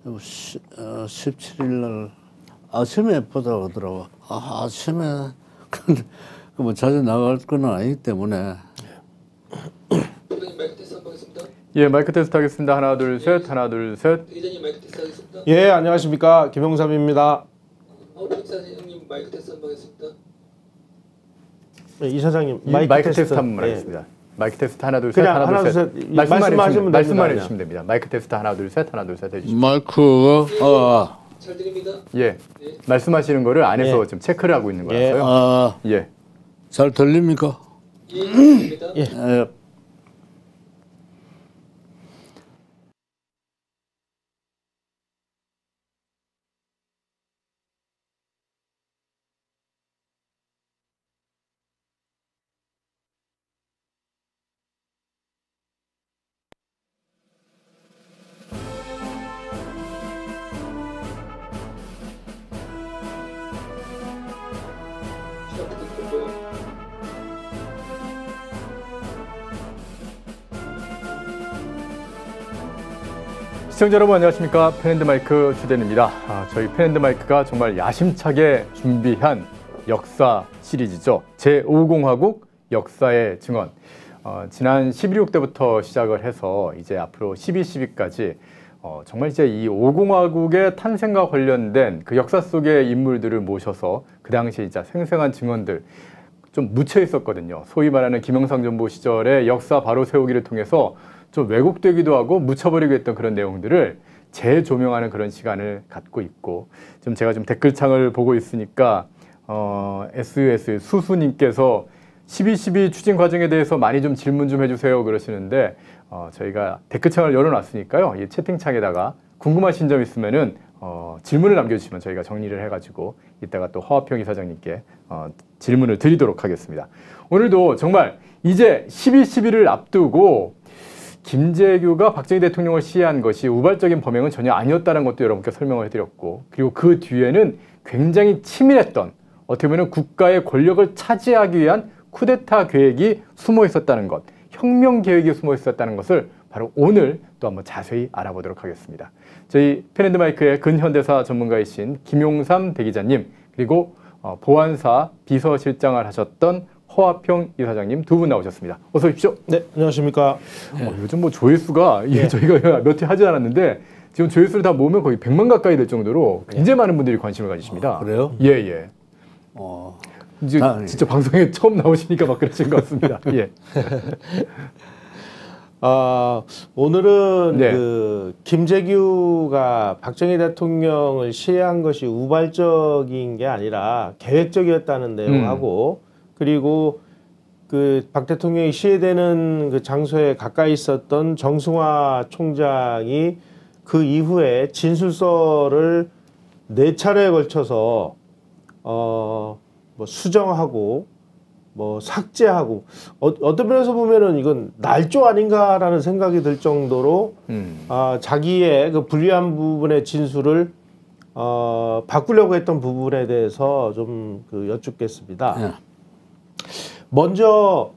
17일 날 아침에 보자고 하더라고. 아침에 근데 뭐 자주 나갈 건 아니기 때문에. 마이크 테스트 한번 하겠습니다. 예, 마이크 테스트 하겠습니다. 하나, 둘, 셋. 하나, 둘, 셋. 기자님 마이크 테스트 하겠습니다. 예, 안녕하십니까. 김용삼입니다. 박사님 마이크 테스트 한번 하겠습니다. 네, 이 사장님 마이크 테스트 한번 하겠습니다. 마이크 테스트 하나, 둘, 셋. 그냥 하나, 둘, 셋. 말씀만 됩니다. 해주시면 됩니다. 마이크 테스트 하나, 둘, 셋. 하나, 둘, 셋 해주시면. 마이크가 잘 들립니다. 예. 말씀하시는 거를 안에서 지금 체크를 하고 있는 거라서요. 예. 잘 들립니까? 예, 들립니다. 예. 시작 부탁드리고요. 시청자 여러분 안녕하십니까. 펜앤드마이크 주대입니다. 저희 펜앤드마이크가 정말 야심차게 준비한 역사 시리즈죠. 제5공화국 역사의 증언. 지난 11.6 때부터 시작을 해서 이제 앞으로 12.12까지 정말 이제 이 5공화국의 탄생과 관련된 그 역사 속의 인물들을 모셔서 그 당시에 진짜 생생한 증언들 좀 묻혀 있었거든요. 소위 말하는 김영삼 정부 시절의 역사 바로 세우기를 통해서 좀 왜곡되기도 하고 묻혀버리고 했던 그런 내용들을 재조명하는 그런 시간을 갖고 있고, 지금 제가 좀 댓글창을 보고 있으니까 SUS 수수님께서 12.12 추진 과정에 대해서 많이 좀 질문 좀 해주세요 그러시는데, 저희가 댓글창을 열어놨으니까요. 이 채팅창에다가 궁금하신 점 있으면은 질문을 남겨주시면 저희가 정리를 해가지고 이따가 또 허화평 이사장님께 질문을 드리도록 하겠습니다. 오늘도 정말 이제 12.12를 앞두고 김재규가 박정희 대통령을 시해한 것이 우발적인 범행은 전혀 아니었다는 것도 여러분께 설명을 해드렸고, 그리고 그 뒤에는 굉장히 치밀했던, 어떻게 보면 국가의 권력을 차지하기 위한 쿠데타 계획이 숨어 있었다는 것, 혁명 계획이 숨어 있었다는 것을 바로 오늘 또 한번 자세히 알아보도록 하겠습니다. 저희 펜앤드마이크의 근현대사 전문가이신 김용삼 대기자님, 그리고 보안사 비서실장을 하셨던 허화평 이사장님 두 분 나오셨습니다. 어서 오십시오. 네, 안녕하십니까. 요즘 뭐 조회수가 저희가 몇 회 하지 않았는데 지금 조회수를 다 모으면 거의 100만 가까이 될 정도로 굉장히 많은 분들이 관심을 가지십니다. 그래요? 예. 이제 진짜 방송에 처음 나오시니까 막 그러신 것 같습니다. 예. 오늘은 그 김재규가 박정희 대통령을 시해한 것이 우발적인 게 아니라 계획적이었다는 내용하고, 그리고 그 박 대통령이 시해되는 그 장소에 가까이 있었던 정승화 총장이 그 이후에 진술서를 4차례에 걸쳐서 뭐 수정하고 뭐 삭제하고, 어떤 면에서 보면은 이건 날조 아닌가라는 생각이 들 정도로 자기의 그 불리한 부분의 진술을 바꾸려고 했던 부분에 대해서 좀 여쭙겠습니다. 먼저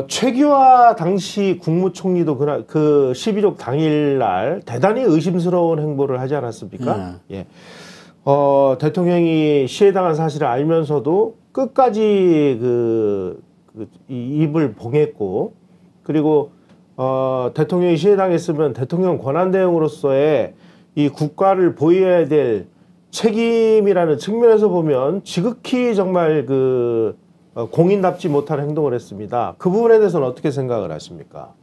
최규하 당시 국무총리도 그날 그 12.6 당일날 대단히 의심스러운 행보를 하지 않았습니까? 대통령이 시해당한 사실을 알면서도 끝까지 입을 봉했고, 그리고 대통령이 시해당했으면 대통령 권한대행으로서의 이 국가를 보호해야 될 책임이라는 측면에서 보면 지극히 정말 공인답지 못한 행동을 했습니다. 그 부분에 대해서는 어떻게 생각을 하십니까?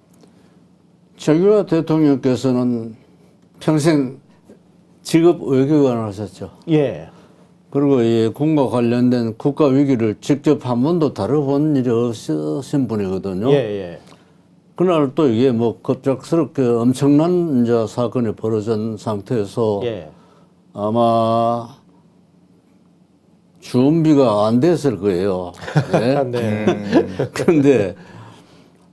최규하 대통령께서는 평생 직업 외교관을 하셨죠. 예. 그리고 이 군과 관련된 국가 위기를 직접 한 번도 다뤄본 일이 없으신 분이거든요. 예. 그날 또 이게 뭐 급작스럽게 엄청난 이제 사건이 벌어진 상태에서 아마 준비가 안 됐을 거예요. 네. 그런데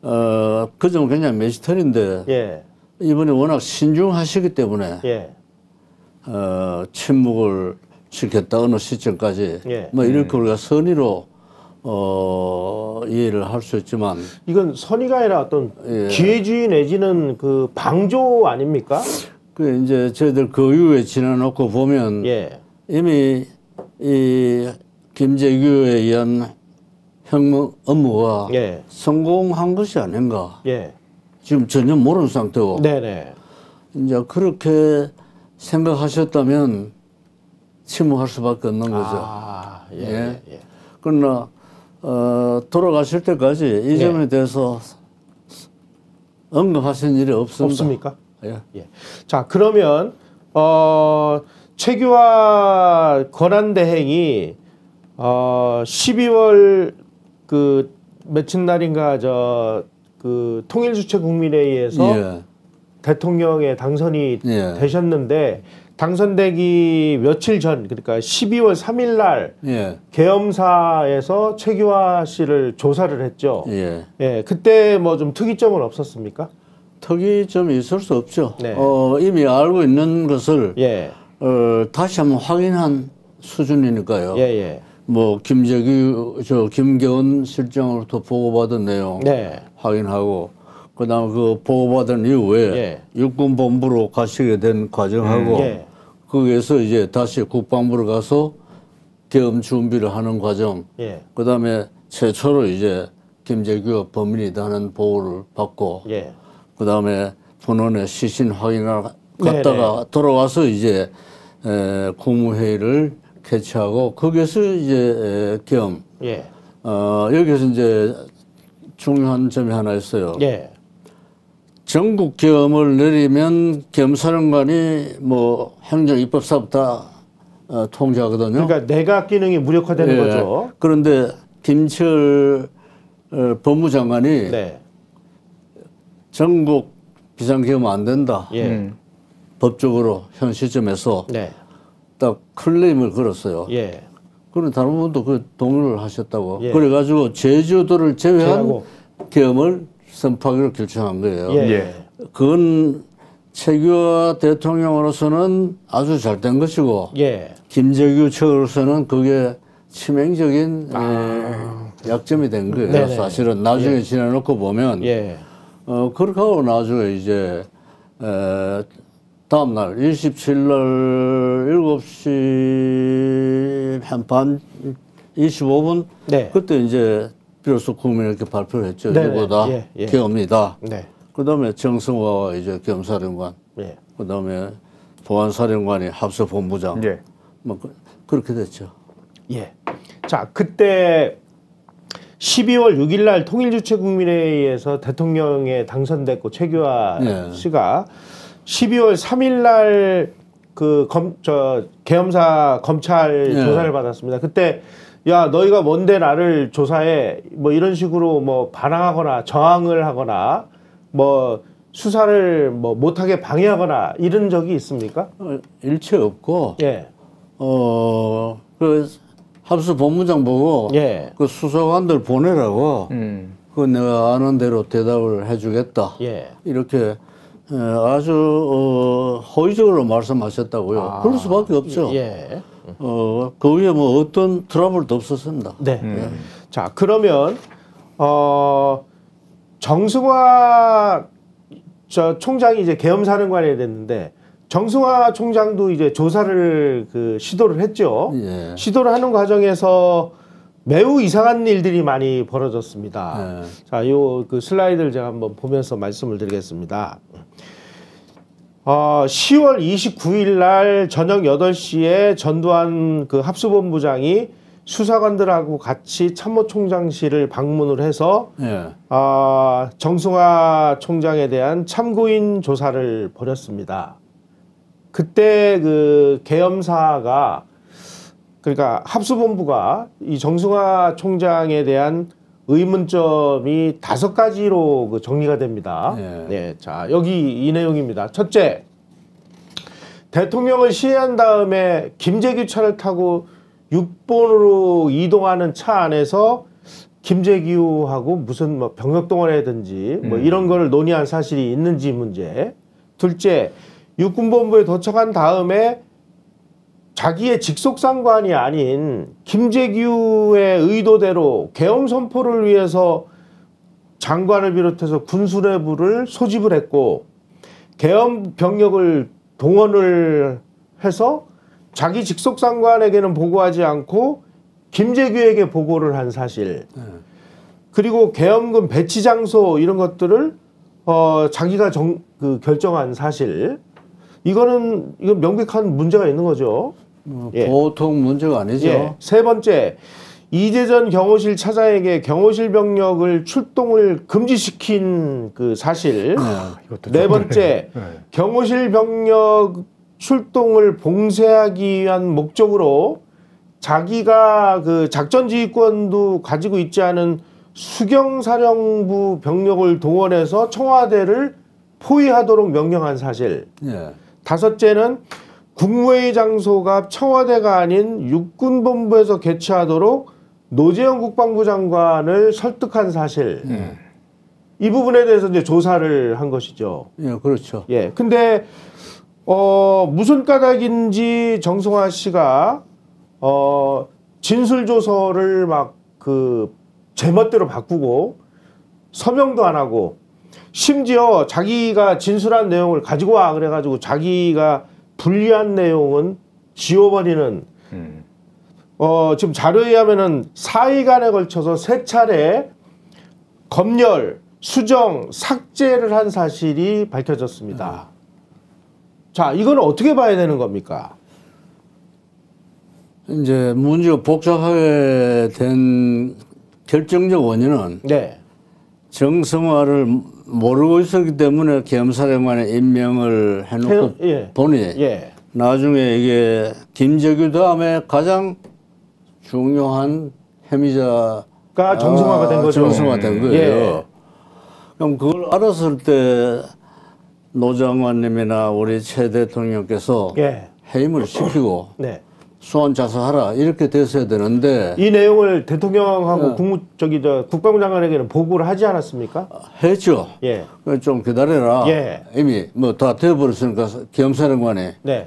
그 점은 그냥 메시털인데 이번에 워낙 신중하시기 때문에 침묵을 지켰다 어느 시점까지 뭐 이렇게 우리가 선의로 이해를 할 수 있지만, 이건 선의가 아니라 어떤 기회주의 내지는 그 방조 아닙니까? 그 이제 저희들 그 이후에 지나놓고 보면 예. 이미 이 김재규에 의한 형 업무가 예. 성공한 것이 아닌가. 예. 지금 전혀 모르는 상태고. 네네. 이제 그렇게 생각하셨다면 침묵할 수밖에 없는 거죠. 아, 예. 예. 예. 그러나 돌아가실 때까지 이 점에 대해서 언급하신 일이 없습니다. 없습니까? 예. 예. 자, 그러면 최규하 권한대행이 12월 그 며칠 날인가 그 통일주체국민회의에서 예. 대통령에 당선이 예. 되셨는데 당선되기 며칠 전 그러니까 12월 3일 날 예. 계엄사에서 최규하 씨를 조사를 했죠. 예. 예, 그때 뭐 좀 특이점은 없었습니까? 특이점이 있을 수 없죠. 네. 이미 알고 있는 것을 예, 다시 한번 확인한 수준이니까요. 예, 예. 뭐 김계원 실장으로부터 보고받은 내용 네, 확인하고 그다음에 그 보고받은 이후에 예. 육군본부로 가시게 된 과정하고 예. 거기에서 이제 다시 국방부로 가서 계엄 준비를 하는 과정. 예, 그다음에 최초로 이제 김재규가 범인이다 하는 보고를 받고 예. 그다음에 본원에 시신 확인을 갔다가 돌아와서 이제 국무회의를 개최하고 거기에서 이제 계엄. 예, 여기서 이제 중요한 점이 하나 있어요. 예. 전국 계엄을 내리면 계엄사령관이 뭐 행정 입법사부 다 통제하거든요. 그러니까 내각 기능이 무력화되는 예. 거죠. 그런데 김철 법무장관이 네, 전국 비상계엄 안 된다. 예, 법적으로 현 시점에서 네, 딱 클레임을 걸었어요. 예. 그런 다른 분도 그 동의를 하셨다고. 예. 그래가지고 제주도를 제외한 제외하고. 계엄을 선포하기로 결정한 거예요. 예. 예. 그건 최규하 대통령으로서는 아주 잘 된 것이고 예. 김재규 측으로서는 그게 치명적인 약점이 된 거예요. 네네. 사실은 나중에 지나놓고 보면 예. 그렇게 하고 나중에 이제 다음 날 27일 날 7시 한 반 25분 네. 그때 이제 비로소 국민에게 발표를 했죠. 네네. 이보다 예. 계엄이다. 네. 그다음에 정승화가 이제 겸사령관, 예. 그다음에 보안사령관이 합수본부장, 예. 뭐 그렇게 됐죠. 예. 자, 그때 12월 6일 날 통일주체국민회의에서 대통령에 당선됐고 최규하 예. 씨가 12월 3일 날 그 계엄사 검찰 예. 조사를 받았습니다. 그때 야, 너희가 뭔데 나를 조사해? 뭐 이런 식으로 뭐 반항하거나 저항을 하거나 뭐 수사를 뭐 못하게 방해하거나 이런 적이 있습니까? 일체 없고, 예. 그 합수본부장 보고 예. 그 수사관들 보내라고 그 내가 아는 대로 대답을 해주겠다. 예. 이렇게 아주 호의적으로 말씀하셨다고요. 그럴 수밖에 없죠. 예. 그 위에 뭐 어떤 트러블도 없었습니다. 네. 자, 그러면 정승화 총장이 이제 계엄사령관이 됐는데 정승화 총장도 이제 조사를 시도를 했죠. 예. 시도를 하는 과정에서 매우 이상한 일들이 많이 벌어졌습니다. 예. 자, 요 슬라이드를 제가 한번 보면서 말씀을 드리겠습니다. 10월 29일 날 저녁 8시에 전두환 그 합수본부장이 수사관들하고 같이 참모총장실을 방문을 해서 예. 정승화 총장에 대한 참고인 조사를 벌였습니다. 그때 그 계엄사가 그러니까 합수본부가 이 정승화 총장에 대한 의문점이 5가지로 정리가 됩니다. 예. 네, 자 여기 이 내용입니다. 첫째, 대통령을 시해한 다음에 김재규 차를 타고 6번으로 이동하는 차 안에서 김재규하고 무슨 뭐 병력동원이라든지 뭐 이런 거를 논의한 사실이 있는지 문제. 둘째, 육군본부에 도착한 다음에 자기의 직속상관이 아닌 김재규의 의도대로 계엄 선포를 위해서 장관을 비롯해서 군수내부를 소집을 했고 계엄 병력을 동원을 해서 자기 직속 상관에게는 보고하지 않고 김재규에게 보고를 한 사실. 그리고 계엄군 배치 장소 이런 것들을 자기가 결정한 사실. 이건 명백한 문제가 있는 거죠. 예. 보통 문제가 아니죠. 예. 세 번째, 이재전 경호실 차장에게 경호실 병력을 출동을 금지시킨 그 사실. 이것도 네 좀- 번째, 네. 경호실 병력 출동을 봉쇄하기 위한 목적으로 자기가 그 작전지휘권도 가지고 있지 않은 수경사령부 병력을 동원해서 청와대를 포위하도록 명령한 사실. 예. 다섯째는 국무회의 장소가 청와대가 아닌 육군본부에서 개최하도록 노재현 국방부 장관을 설득한 사실. 이 부분에 대해서 이제 조사를 한 것이죠. 예, 그렇죠. 예. 근데 무슨 까닭인지 정승화 씨가 진술 조서를 막 제멋대로 바꾸고 서명도 안 하고 심지어 자기가 진술한 내용을 가지고 와 그래가지고 자기가 불리한 내용은 지워버리는 지금 자료에 의하면은 4일간에 걸쳐서 3차례 검열, 수정, 삭제를 한 사실이 밝혀졌습니다. 자, 이건 어떻게 봐야 되는 겁니까? 이제 문제가 복잡하게 된 결정적 원인은 네. 정성화를 모르고 있었기 때문에 계엄사령관에 임명을 해놓고 예. 보니 예. 나중에 이게 김재규 다음에 가장 중요한 혐의자가 정성화가 된 거죠. 정성화된 거예요. 예. 그럼 그걸 알았을 때 노 장관님이나 우리 최 대통령께서 예. 해임을 시키고 네. 소환 자사하라 이렇게 됐어야 되는데 이 내용을 대통령하고 국방부 장관에게는 보고를 하지 않았습니까? 했죠. 예. 좀 기다려라. 예. 이미 뭐 다 되어버렸으니까 계엄사령관이 네.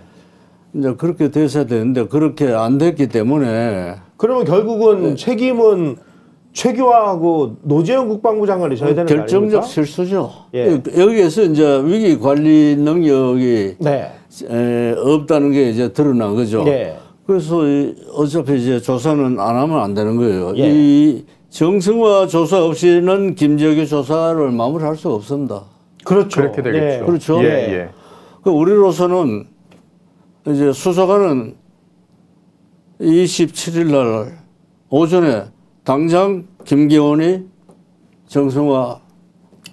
이제 그렇게 됐어야 되는데 그렇게 안 됐기 때문에 그러면 결국은 책임은 최규하고 노재현 국방부 장관이 져야 되는 거 결정적 아닙니까? 실수죠. 예. 여기에서 이제 위기 관리 능력이 네. 없다는 게 이제 드러난 거죠. 예. 그래서 어차피 이제 조사는 안 하면 안 되는 거예요. 예. 이 정승화 조사 없이는 김재규 조사를 마무리할 수가 없습니다. 그렇죠. 그렇게 되겠죠. 그렇죠. 예, 예. 그 우리로서는 이제 수사관은 27일 날 오전에 당장 김기훈이 정승화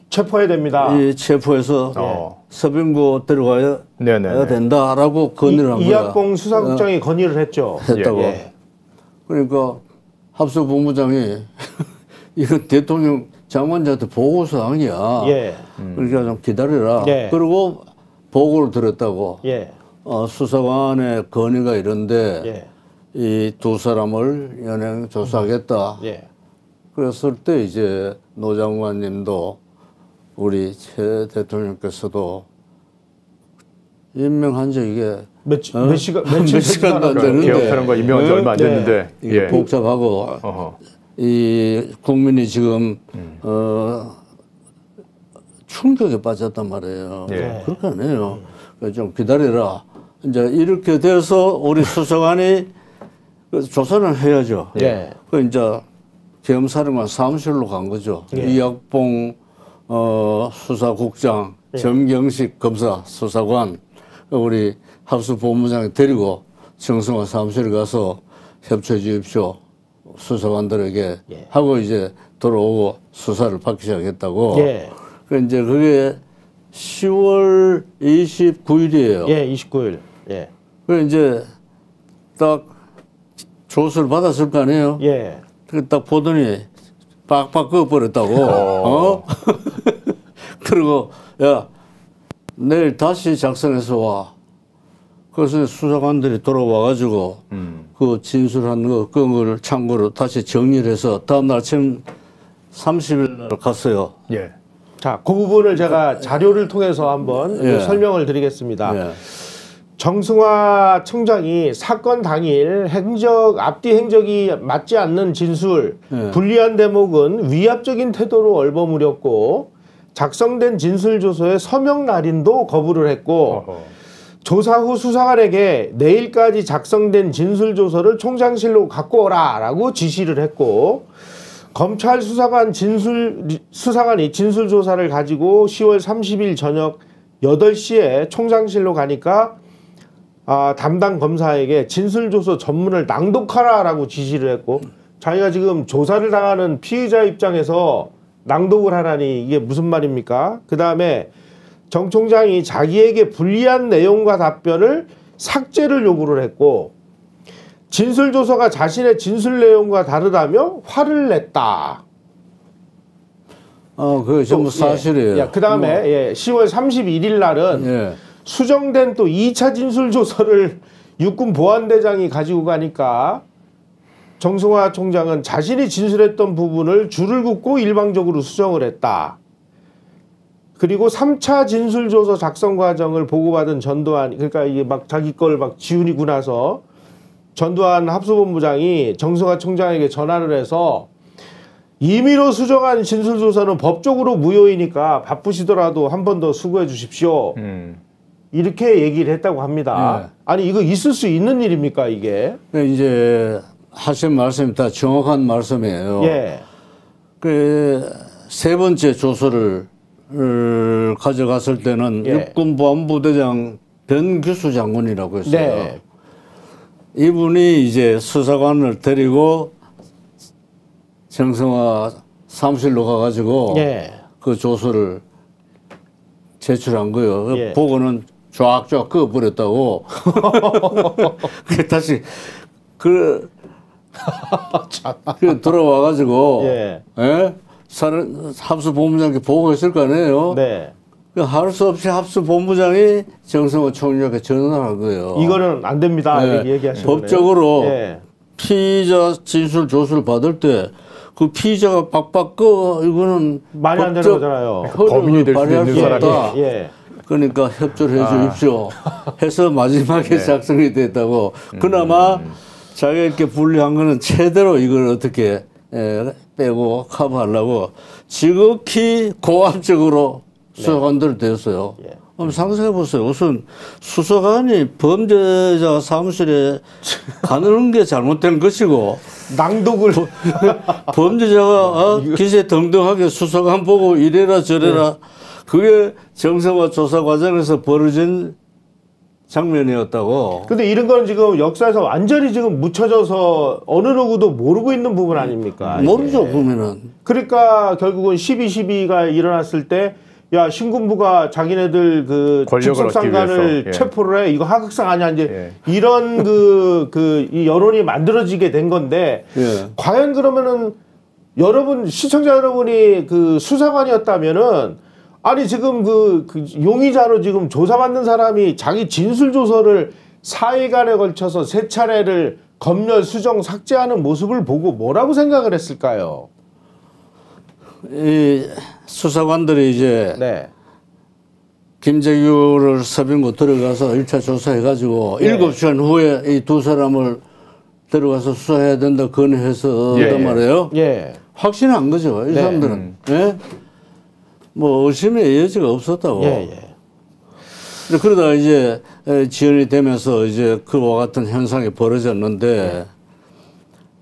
체포해야 됩니다. 이 체포해서 서빙고 데려가야 네네. 된다라고 건의를 한 거야. 이학봉 수사국장이 건의를 했죠. 했다고. 예. 그러니까 합수본부장이 이건 대통령 장관한테 보고사항이야. 예. 그러니까 좀 기다려라. 예. 그리고 보고를 들었다고. 예. 수사관의 건의가 이런데 예. 이 두 사람을 연행 조사하겠다. 예. 그랬을 때 이제 노 장관님도 우리 최 대통령께서도 임명한 지 이게 몇 며칠 시간도 안 되는데 계엄사령관 임명한 지 얼마 안 네. 됐는데. 이게 예. 복잡하고 어허. 이 국민이 지금 충격에 빠졌단 말이에요. 예. 그렇게 안 해요. 그래서 좀 기다려라. 이제 이렇게 돼서 우리 수사관이 조사는 해야죠. 예. 그 이제 계엄사령관 사무실로 간 거죠. 예. 이학봉 수사국장, 정경식 검사 수사관, 우리 합수본부장이 데리고 정승화 사무실에 가서 협조해 주십시오. 수사관들에게 예. 하고 이제 돌아오고 수사를 받기 시작했다고. 예. 그 이제 그게 10월 29일이에요. 예. 29일. 예. 그 이제 딱 조서를 받았을 거 아니에요. 예. 그 딱 보더니 빡빡 꺼버렸다고. 그리고 야 내일 다시 작성해서 와. 그래서 수사관들이 돌아와가지고 그 진술한 그걸 참고로 다시 정리를 해서 다음날 아침 30일 날 갔어요. 예. 자, 그 부분을 제가 자료를 통해서 한번 예. 설명을 드리겠습니다. 예. 정승화 청장이 사건 당일 앞뒤 행적이 맞지 않는 진술, 예. 불리한 대목은 위압적인 태도로 얼버무렸고 작성된 진술 조서의 서명 날인도 거부를 했고 어허. 조사 후 수사관에게 내일까지 작성된 진술조서를 총장실로 갖고 오라라고 지시를 했고 검찰 수사관이 진술조사를 가지고 10월 30일 저녁 8시에 총장실로 가니까 담당 검사에게 진술조서 전문을 낭독하라라고 지시를 했고 자기가 지금 조사를 당하는 피의자 입장에서 낭독을 하라니 이게 무슨 말입니까? 그 다음에 정 총장이 자기에게 불리한 내용과 답변을 삭제를 요구를 했고 진술조서가 자신의 진술 내용과 다르다며 화를 냈다. 그게 전부 사실이에요. 그 다음에 10월 31일 날은 예. 수정된 또 2차 진술조서를 육군 보안대장이 가지고 가니까 정승화 총장은 자신이 진술했던 부분을 줄을 긋고 일방적으로 수정을 했다. 그리고 3차 진술조서 작성 과정을 보고받은 전두환, 그러니까 이게 막 자기 걸 막 지우고 나서 전두환 합수본부장이 정승화 총장에게 전화를 해서 임의로 수정한 진술조서는 법적으로 무효이니까 바쁘시더라도 한 번 더 수고해 주십시오. 이렇게 얘기를 했다고 합니다. 네. 아니 이거 있을 수 있는 일입니까 이게? 이제 하신 말씀이 다 정확한 말씀이에요. 예. 그 세 번째 조서를 가져갔을 때는 예. 육군보안부대장 변규수 장군이라고 했어요. 네. 이분이 이제 수사관을 데리고 정성화 사무실로 가가지고 예. 그 조서를 제출한 거예요. 예. 보고는 쫙쫙 그어버렸다고. 그 다시 그 돌아와가지고 예. 합수본부장께 보고했을 거 아니에요. 네. 할 수 없이 합수본부장이 정성호 총리에게 전화를 한 거예요. 이거는 안 됩니다. 네. 이렇게 얘기하시는 거네요. 법적으로 예. 피의자 진술 조서를 받을 때 그 피의자가 빡빡 꺼 이거는 말이 안 되는 거잖아요. 범인이 될 수 발휘할 있는 수 사람이. 없다. 예. 그러니까 협조를 해주십시오. 해서 마지막에 작성이 됐다고. 그나마 자기에게 불리한 거는 최대로 이걸 어떻게 빼고 커버하려고 지극히 고압적으로 수사관들을 대했어요. 그럼 상상해 보세요. 우선 수사관이 범죄자 사무실에 가는 게 잘못된 것이고 낭독을 범죄자가 기세등등하게 수사관 보고 이래라 저래라 그게 정성화 조사 과정에서 벌어진 장면이었다고. 근데 이런 건 지금 역사에서 완전히 지금 묻혀져서 어느 누구도 모르고 있는 부분 아닙니까? 모르죠 이게. 보면은. 그러니까 결국은 12.12가 일어났을 때 야 신군부가 자기네들 그 권력을 얻기 직속상관을 위해서. 예. 체포를 해 이거 하극상 아니야 이제 예. 이런 이 여론이 만들어지게 된 건데 예. 과연 그러면은 여러분 시청자 여러분이 그 수사관이었다면은 아니 지금 그 용의자로 지금 조사받는 사람이 자기 진술 조서를 4일간에 걸쳐서 3차례를 검열 수정 삭제하는 모습을 보고 뭐라고 생각을 했을까요? 이 수사관들이 이제 네. 김재규를 서빙고 들어가서 1차 조사해가지고 예. 7시간 후에 이 두 사람을 들어가서 수사해야 된다 건의해서 예. 단 말이에요. 예. 확신한 거죠. 이 네. 사람들은. 예? 뭐 의심의 여지가 없었다고. 예, 예. 그러다 이제 지연이 되면서 이제 그와 같은 현상이 벌어졌는데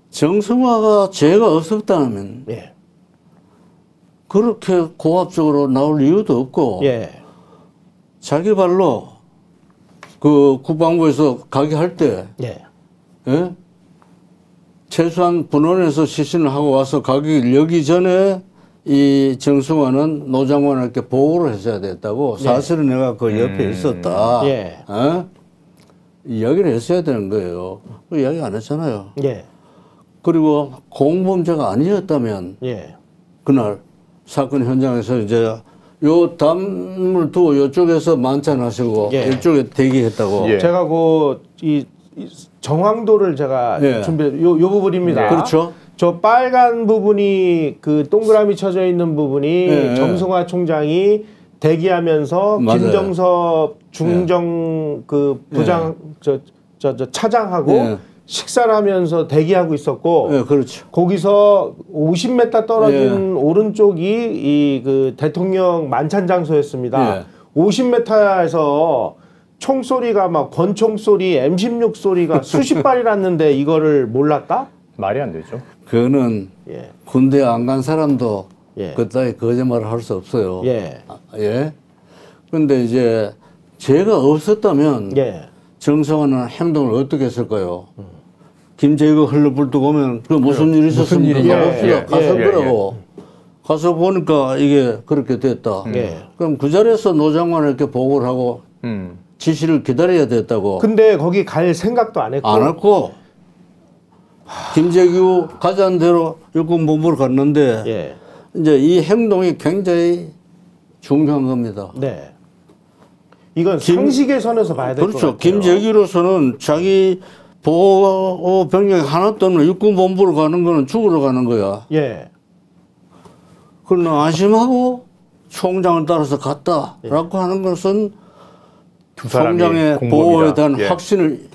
정성화가 죄가 없었다면 예. 그렇게 고압적으로 나올 이유도 없고 예. 자기 발로 그 국방부에서 가게 할 때 예. 예? 최소한 분원에서 시신을 하고 와서 가기 여기 전에 이 정승환은 노 장관에게 보고를 했어야 됐다고. 사실은 내가 그 옆에 있었다. 예. 이야기를 했어야 되는 거예요. 그 이야기 안 했잖아요. 예. 그리고 공범죄가 아니었다면 예. 그날 사건 현장에서 이제 요 담을 두고 이쪽에서 만찬하시고 예. 이쪽에 대기했다고. 예. 제가 이 정황도를 제가 예. 요 부분입니다. 그렇죠. 저 빨간 부분이 그 동그라미 쳐져 있는 부부분이 예. 정승화 총장이 대기하면서 맞아요. 김정섭 중정 그 부장 저 차장하고 예. 식사를 하면서 대기하고 있었고 예, 그렇죠. 거기서 50m 떨어진 예. 오른쪽이 이 그 대통령 만찬 장소였습니다. 예. 50m에서 총소리가 막 권총 소리, M16 소리가 수십 발이 났는데 이거를 몰랐다? 말이 안 되죠. 그거는 예. 군대 안 간 사람도 예. 그따위 거짓말을 할 수 없어요. 예. 예. 근데 이제 죄가 없었다면 예. 정성화는 행동을 어떻게 했을까요? 김재규가 흘러불뚝 오면 그 무슨 일이 있었습니까? 일이냐. 봅시다. 예, 가서 예, 보라고. 가서 보니까 이게 그렇게 됐다. 예. 그럼 그 자리에서 노 장관을 이렇게 보고를 하고 지시를 기다려야 됐다고. 근데 거기 갈 생각도 안 했고. 안 했고 김재규 가자는 대로 육군본부를 갔는데 예. 이제 이 행동이 굉장히 중요한 겁니다. 네. 이건 상식의 선에서 봐야 될 것 같아요. 그렇죠. 김재규로서는 자기 보호 병력이 하나도 없는 육군본부로 가는 거는 죽으러 가는 거야. 예. 그러나 안심하고 총장을 따라서 갔다라고 하는 것은 두 사람이 총장의 공범이다. 보호에 대한 예. 확신을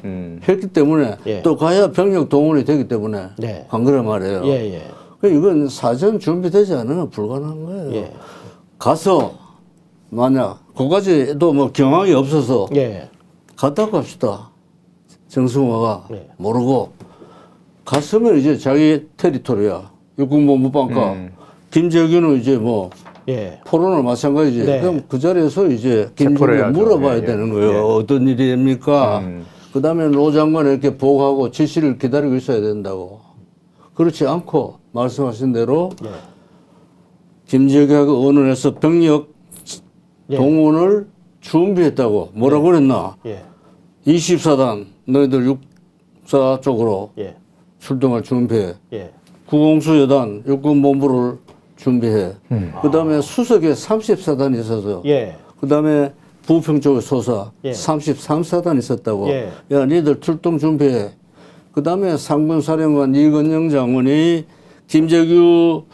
했기 때문에 예. 또 가야 병력 동원이 되기 때문에 네. 간 거란 말이에요. 예, 예. 이건 사전 준비되지 않으면 불가능한 거예요. 예. 가서 만약 그까지도 뭐 경황이 없어서 예. 갔다고 합시다. 정승화가 네. 모르고 갔으면 이제 자기 테리토리야. 육군본부 방가. 김재규는 이제 뭐 예. 포로나 마찬가지지. 네. 그럼 그 자리에서 이제 체포를 김재규 해야죠. 물어봐야 예, 예. 되는 거예요. 예. 어떤 일입니까? 그 다음에 노 장관 이렇게 보고하고 지시를 기다리고 있어야 된다고. 그렇지 않고 말씀하신 대로 예. 김재규하고 의논해서 병력 예. 동원을 준비했다고. 뭐라고 그랬나? 예. 24단 너희들 육사 쪽으로 예. 출동할 준비해. 예. 구공수 여단 육군본부를 준비해. 그다음에 수석에 34단이 있어서 예. 그다음에 부평 쪽에 소사 예. 33사단 있었다고. 예. 야, 니들 출동 준비해. 그다음에 상군사령관 이건영 장군이 김재규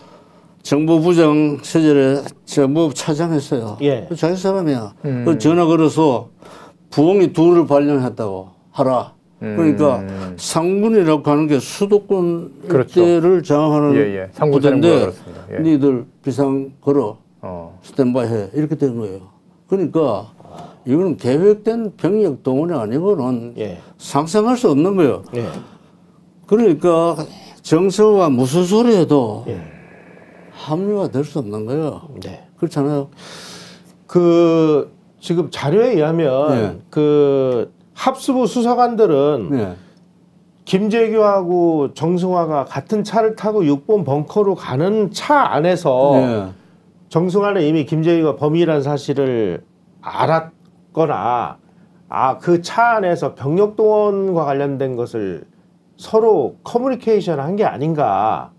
정보부장 시절에 정보 차장했어요. 예. 자기 사람이야. 그 전화 걸어서 부엉이 둘을 발령했다고 하라. 그러니까 상군이라고 하는 게 수도권 그렇죠. 일대를 장악하는 예, 예. 상군사령부가 부대인데 그렇습니다. 예. 니들 비상 걸어 스탠바이 해 이렇게 된 거예요. 그러니까 이거는 계획된 병력 동원이 아니고는 예. 상상할 수 없는 거예요. 예. 그러니까 정서가 무슨 소리 해도 예. 합리화 될 수 없는 거예요. 네. 그렇잖아요. 그 지금 자료에 의하면 네. 그 합수부 수사관들은 네. 김재규하고 정승화가 같은 차를 타고 6번 벙커로 가는 차 안에서 네. 정승화는 이미 김재규가 범인이라는 사실을 알았거나 그 차 안에서 병력 동원과 관련된 것을 서로 커뮤니케이션 한 게 아닌가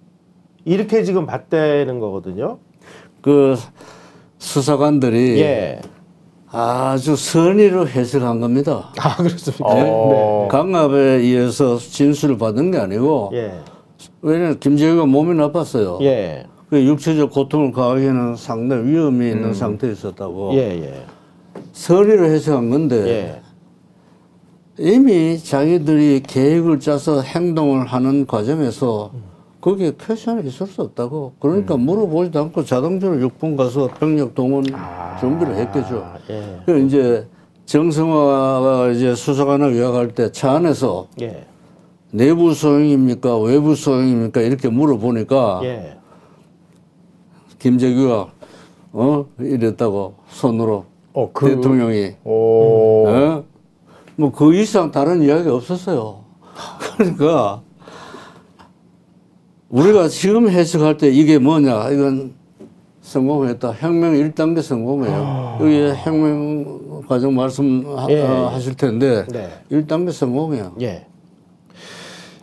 이렇게 지금 봤다는 거거든요. 그 수사관들이 예. 아주 선의로 해석한 겁니다. 아 그렇습니까? 네. 강압에 의해서 진술을 받은 게 아니고 예. 왜냐하면 김재규가 몸이 나빴어요. 예. 그 육체적 고통을 가하기에는 상당히 위험이 있는 상태에 있었다고 예. 예. 선의로 해석한 건데 예. 이미 자기들이 계획을 짜서 행동을 하는 과정에서 거기에 퀘션이 있을 수 없다고. 그러니까 물어보지도 않고 자동적으로 6번 가서 병력 동원 준비를 했겠죠. 예. 그 이제 정성화가 이제 수사관을 요약할 때 차 안에서 예. 내부 소형입니까? 외부 소형입니까? 이렇게 물어보니까 예. 김재규가 이랬다고 손으로 그 대통령이 오. 뭐 그 이상 다른 이야기가 없었어요. 그러니까 우리가 지금 해석할 때 이게 뭐냐 이건 성공했다. 혁명 1단계 성공이에요. 여기 혁명 과정 말씀하실 텐데 네. 1단계 성공이에요. 예.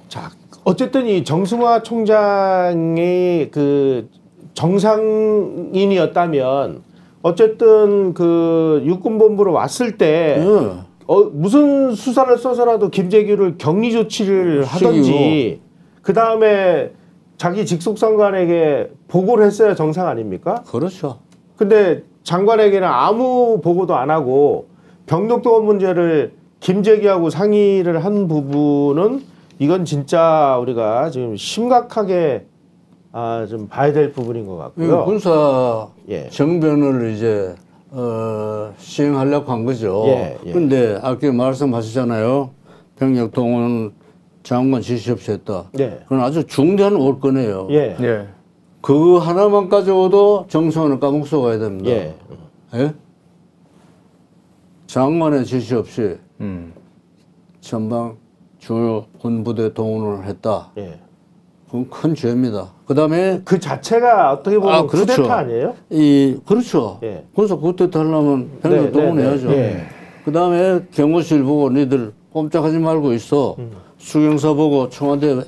자, 어쨌든 이 정승화 총장이 그 정상인이었다면 어쨌든 그 육군본부로 왔을 때 예. 무슨 수사를 써서라도 김재규를 격리 조치를 하든지 그 다음에 자기 직속 장관에게 보고를 했어야 정상 아닙니까? 그렇죠. 근데 장관에게는 아무 보고도 안 하고 병력 동원 문제를 김재규하고 상의를 한 부분은 이건 진짜 우리가 지금 심각하게 좀 봐야 될 부분인 것 같고요. 군사 예. 정변을 이제 시행하려고 한 거죠. 예, 예. 근데 아까 말씀하셨잖아요. 병력 동원 장관 지시 없이 했다. 예. 그건 아주 중대한 올거네요. 예. 예. 그거 하나만 가져오도 정성원은 까먹고 가야 됩니다. 예. 예? 장관의 지시 없이 전방 주요 군부대 동원을 했다. 예. 그건 큰 죄입니다. 그다음에 그 자체가 어떻게 보면 그렇죠. 쿠데타 아니에요? 그렇죠. 예. 그래서 쿠데타 하려면 네, 병력 네, 동원해야죠. 네, 예. 그다음에 경호실 보고 니들 꼼짝하지 말고 있어. 수경사 보고 청와대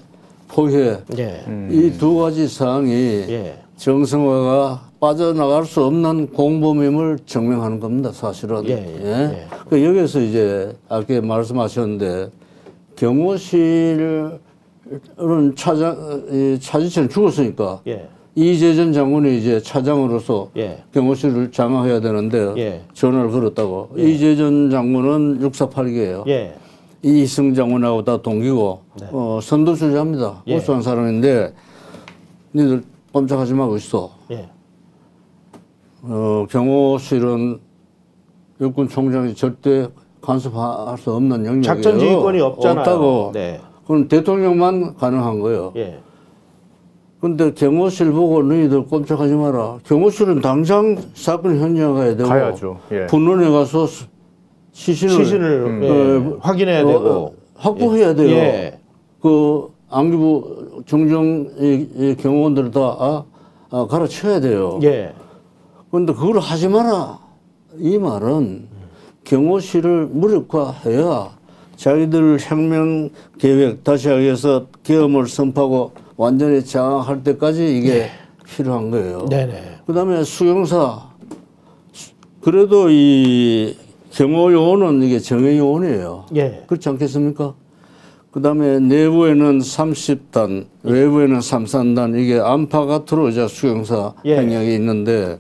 포위해. 예. 이 두 가지 사항이 예. 정성화가 빠져나갈 수 없는 공범임을 증명하는 겁니다. 사실은. 예, 예. 그 여기서 이제 아까 말씀하셨는데 경호실은 차지체는 죽었으니까 예. 이재전 장군이 이제 차장으로서 예. 경호실을 장악해야 되는데 예. 전화를 걸었다고. 이재전 장군은 648기예요. 예. 이희승 장군하고 다 동기고 선두주자입니다. 예. 우수한 사람인데 니들 꼼짝하지 말고 있어. 예. 경호실은 육군 총장이 절대 간섭할 수 없는 영역이에요. 작전 지휘권이 없잖아요. 없다고. 네. 그건 대통령만 가능한 거예요. 예. 근데 경호실 보고 너희들 꼼짝하지 마라. 경호실은 당장 사건 현장에 가야 되고 가야죠. 예. 분원에 가서 시신을 예. 확인해야 되고 확보해야 돼요. 예. 그 안기부 정정 이 경호원들 다 가르쳐야 돼요. 예. 그런데 그걸 하지 마라. 이 말은 경호실을 무력화해야 자기들 혁명 계획 다시 하기 위해서 계엄을 선포하고 완전히 장악할 때까지 이게 필요한 거예요. 네네. 그다음에 수용사 그래도 이 경호 요원은 이게 정예 요원이에요. 예. 그렇지 않겠습니까? 그다음에 내부에는 30단, 외부에는 3산단 이게 안팎가 들어오자 수용사 예. 행령이 있는데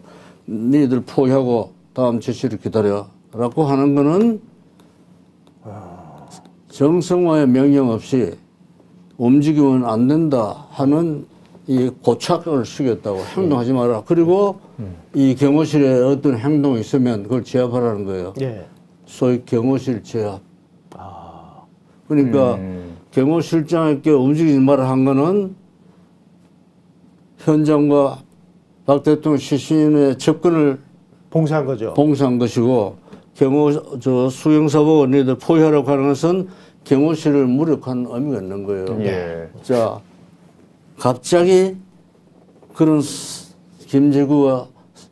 니들 포기하고 다음 지시를 기다려라고 하는 거는 정성화의 명령 없이 움직이면 안 된다 하는 이 고착을 시켰다고 행동하지 마라. 그리고 이 경호실에 어떤 행동이 있으면 그걸 제압하라는 거예요. 예. 소위 경호실 제압. 그러니까 경호실장에게 움직이지 마라 한 거는 현장과 박 대통령 시신의 접근을 봉사한 거죠. 봉사한 것이고 수용사 보고 너희들 포위하라고 하는 것은 경호실을 무력한 의미가 있는 거예요. 예. 자, 갑자기 그런 김재구가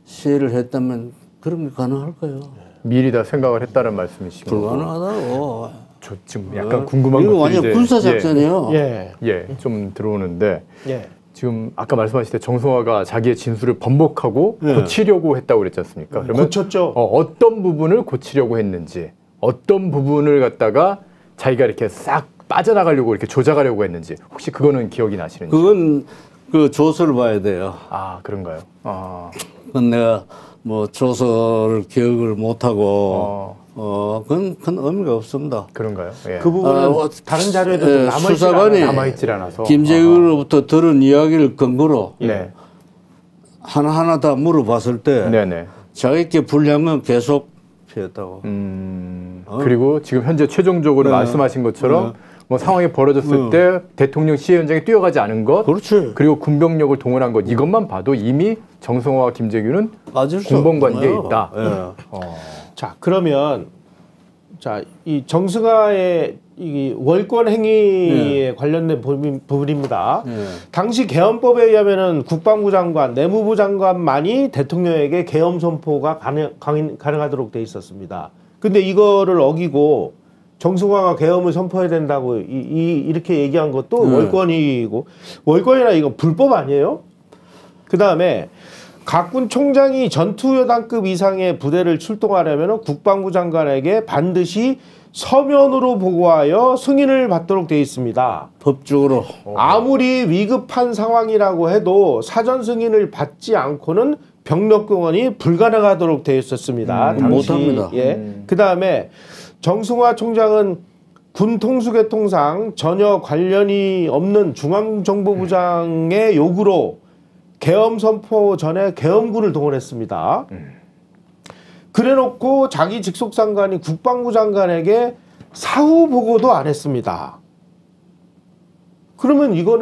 시해를 했다면 그런 게 가능할까요? 미리 다 생각을 했다는 말씀이시고. 불가능하다고. 저 지금 약간 궁금한 이거 것들이 완전 이제 군사 작전이에요. 예. 좀 들어오는데 예. 지금 아까 말씀하실 때 정성화가 자기의 진술을 번복하고 예. 고치려고 했다고 그랬지 않습니까? 그러면 고쳤죠. 어떤 부분을 고치려고 했는지, 어떤 부분을 갖다가 자기가 이렇게 싹 빠져나가려고 이렇게 조작하려고 했는지 혹시 그거는 기억이 나시는지? 그건 그 조서를 봐야 돼요. 아 그런가요? 그건 내가 뭐 조서를 기억을 못하고 그건 큰 의미가 없습니다. 그런가요? 예. 그 부분은 다른 자료에도 수사관이 남아있질 않아서 김재규로부터 들은 이야기를 근거로 네. 하나하나 다 물어봤을 때 네네. 자기께 불리한 건 계속 피했다고. 그리고 지금 현재 최종적으로 말씀하신 것처럼 뭐 상황이 벌어졌을 때 대통령 시해 현장에 뛰어가지 않은 것, 그렇지. 그리고 군병력을 동원한 것 이것만 봐도 이미 정성화와 김재규는 빠질 수 공범 관계에 없잖아요. 있다. 예. 자, 그러면 자, 이 정승화의 이 월권 행위에 관련된 부분입니다. 당시 계엄법에 의하면은 국방부 장관, 내무부 장관만이 대통령에게 계엄 선포가 가능하도록 돼 있었습니다. 근데 이거를 어기고 정승화가 계엄을 선포해야 된다고 이렇게 얘기한 것도 월권이고, 월권이라 이거 불법 아니에요? 그 다음에 각군 총장이 전투여단급 이상의 부대를 출동하려면 국방부 장관에게 반드시 서면으로 보고하여 승인을 받도록 되어 있습니다. 법적으로. 아무리 위급한 상황이라고 해도 사전 승인을 받지 않고는 병력 동원이 불가능하도록 되어 있었습니다. 당시. 못합니다. 예. 그 다음에 정승화 총장은 군 통수계통상 전혀 관련이 없는 중앙정보부장의 요구로 계엄 선포 전에 계엄군을 동원했습니다. 그래놓고 자기 직속 상관이 국방부 장관에게 사후 보고도 안 했습니다. 그러면 이거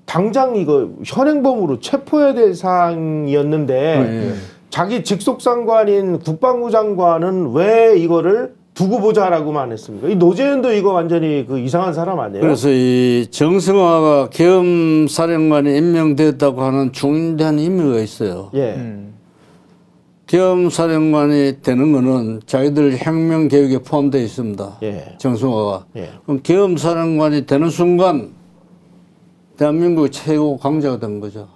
당장 이거 현행범으로 체포해야 될 사항이었는데 자기 직속 상관인 국방부 장관은 왜 이거를 두고 보자라고만 했습니까? 이 노재현도 이거 완전히 그 이상한 사람 아니에요? 그래서 이 정승화가 계엄 사령관이 임명됐다고 하는 중대한 의미가 있어요. 예. 계엄 사령관이 되는 거는 자기들 혁명 계획에 포함되어 있습니다. 예. 정승화가. 예. 그럼 계엄 사령관이 되는 순간 대한민국의 최고 강자가 된 거죠.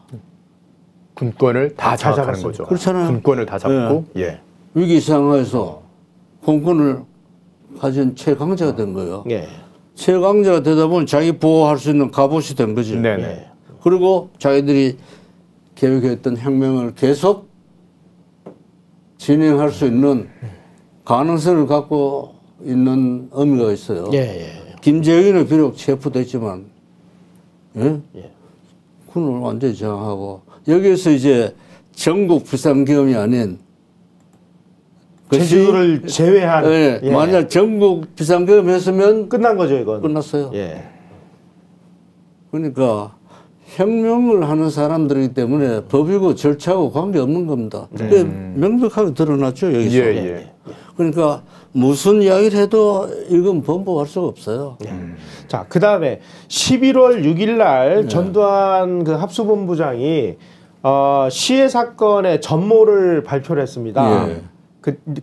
군권을 다 장악하는 거죠. 그렇잖아요. 군권을 다 잡고 예. 위기 상황에서 공권을 가진 최강자가 된 거예요. 예. 최강자가 되다 보면 자기 보호할 수 있는 갑옷이 된 거지. 네네. 예. 그리고 자기들이 계획했던 혁명을 계속 진행할 수 있는 가능성을 갖고 있는 의미가 있어요. 예. 예. 김재균은 비록 체포됐지만, 예? 예. 군을 완전히 장악하고 여기에서 이제 전국 비상계엄이 아닌 제주를 제외한 예, 예. 만약 전국 비상계엄 했으면 끝난 거죠, 이건. 끝났어요. 예. 그러니까 혁명을 하는 사람들이기 때문에 법이고 절차하고 관계없는 겁니다. 그게 명백하게 드러났죠, 여기서. 예, 예. 그러니까 무슨 이야기를 해도 이건 번복할 수가 없어요. 자, 그 다음에 11월 6일 날 전두환 그 합수본부장이 시해 사건의 전모를 발표를 했습니다. 예.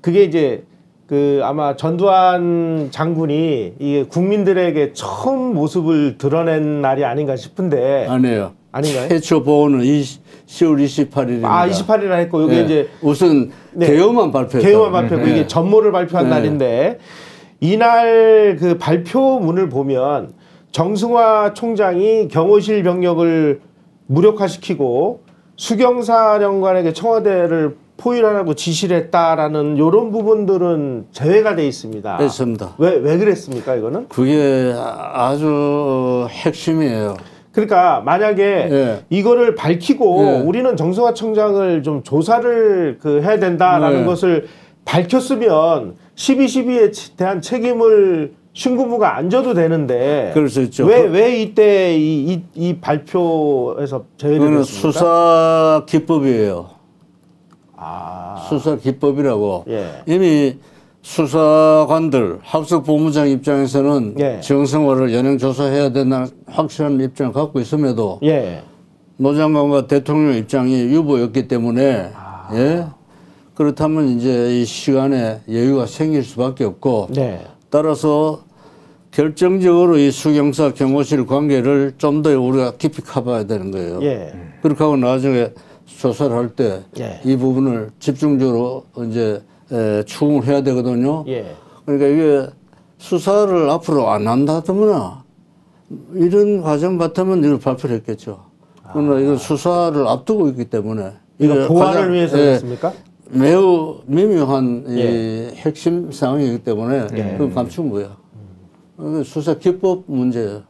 그게 이제 그 아마 전두환 장군이 이게 국민들에게 처음 모습을 드러낸 날이 아닌가 싶은데 아니에요. 아닌가요? 최초 보고는 10월 28일입니다. 아, 28일날 했고 이게 이제 우선 네. 개요만 발표했다. 개요만 발표했고 이게 전모를 발표한 날인데 이날 그 발표문을 보면 정승화 총장이 경호실 병력을 무력화시키고 수경사령관에게 청와대를 포위하라고 지시를 했다라는 이런 부분들은 제외가 돼 있습니다. 그렇습니다. 왜 그랬습니까, 이거는? 그게 아주 핵심이에요. 그러니까 만약에 예. 이거를 밝히고 예. 우리는 정승화 청장을 좀 조사를 해야 된다라는 네. 것을 밝혔으면 12.12에 대한 책임을 신군부가 안 져도 되는데 그럴 수 있죠. 왜 이때 이 발표에서 제외를 그거는 했습니까? 수사 기법이에요. 아, 수사 기법이라고. 예. 이미 수사관들, 합수본부장 입장에서는 예. 정승화를 연행 조사해야 된다는 확실한 입장을 갖고 있음에도 예. 노 장관과 대통령 입장이 유보였기 때문에 예? 그렇다면 이제 이 시간에 여유가 생길 수밖에 없고 네. 따라서 결정적으로 이 수경사 경호실 관계를 좀 더 우리가 깊이 커봐야 되는 거예요. 예. 그렇게 하고 나중에 조사를 할 때 이 예. 부분을 집중적으로 이제 추궁을 해야 되거든요. 예. 그러니까 이게 수사를 앞으로 안 한다더구나 이런 과정 같으면 이걸 발표를 했겠죠. 그러나 이건 수사를 앞두고 있기 때문에 이거 이게 보완을 가장, 위해서 그랬습니까? 매우 미묘한 예. 이 핵심 상황이기 때문에 그걸 감춘 거야. 수사 기법 문제예요.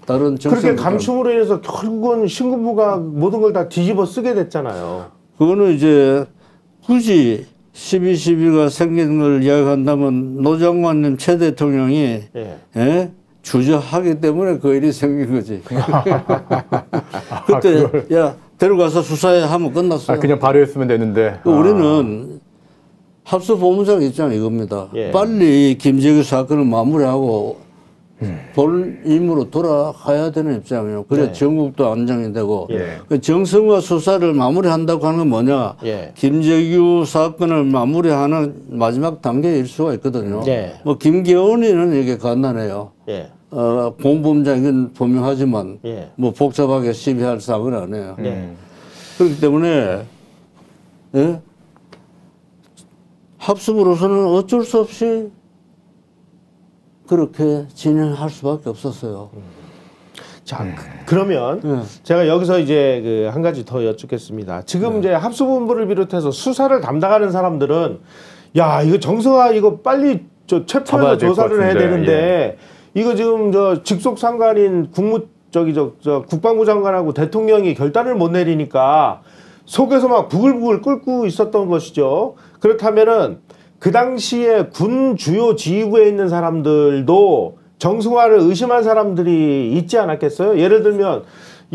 다른 그렇게 감춤으로 인해서 결국은 신군부가 모든 걸 다 뒤집어 쓰게 됐잖아요. 그거는 이제 굳이 12.12가 생긴 걸 이야기한다면 노 장관님 최 대통령이 예. 예? 주저하기 때문에 그 일이 생긴 거지. 그때 야 데려가서 수사해 하면 끝났어요. 그냥 발효했으면 되는데. 우리는 합수본부장 입장은 이겁니다. 예. 빨리 김재규 사건을 마무리하고 본 임무로 돌아가야 되는 입장이에요. 그래 네. 전국도 안정이 되고 예. 그 정성과 수사를 마무리한다고 하는 건 뭐냐? 예. 김재규 사건을 마무리하는 마지막 단계일 수가 있거든요. 네. 뭐 김계원이는 이게 간단해요. 예. 공범장은 분명하지만 예. 뭐 복잡하게 시비할 사건은 아니에요. 네. 그렇기 때문에 예? 합수부로서는 어쩔 수 없이 그렇게 진행할 수밖에 없었어요. 자, 그러면 제가 여기서 이제 그 한 가지 더 여쭙겠습니다. 지금 이제 합수본부를 비롯해서 수사를 담당하는 사람들은 야, 이거 정승화 이거 빨리 저 체포해서 잡아야 될것 조사를 해야 같은데, 되는데 이거 지금 저 직속 상관인 저 국방부 장관하고 대통령이 결단을 못 내리니까 속에서 막 부글부글 끓고 있었던 것이죠. 그렇다면은 그 당시에 군 주요 지휘부에 있는 사람들도 정승화를 의심한 사람들이 있지 않았겠어요? 예를 들면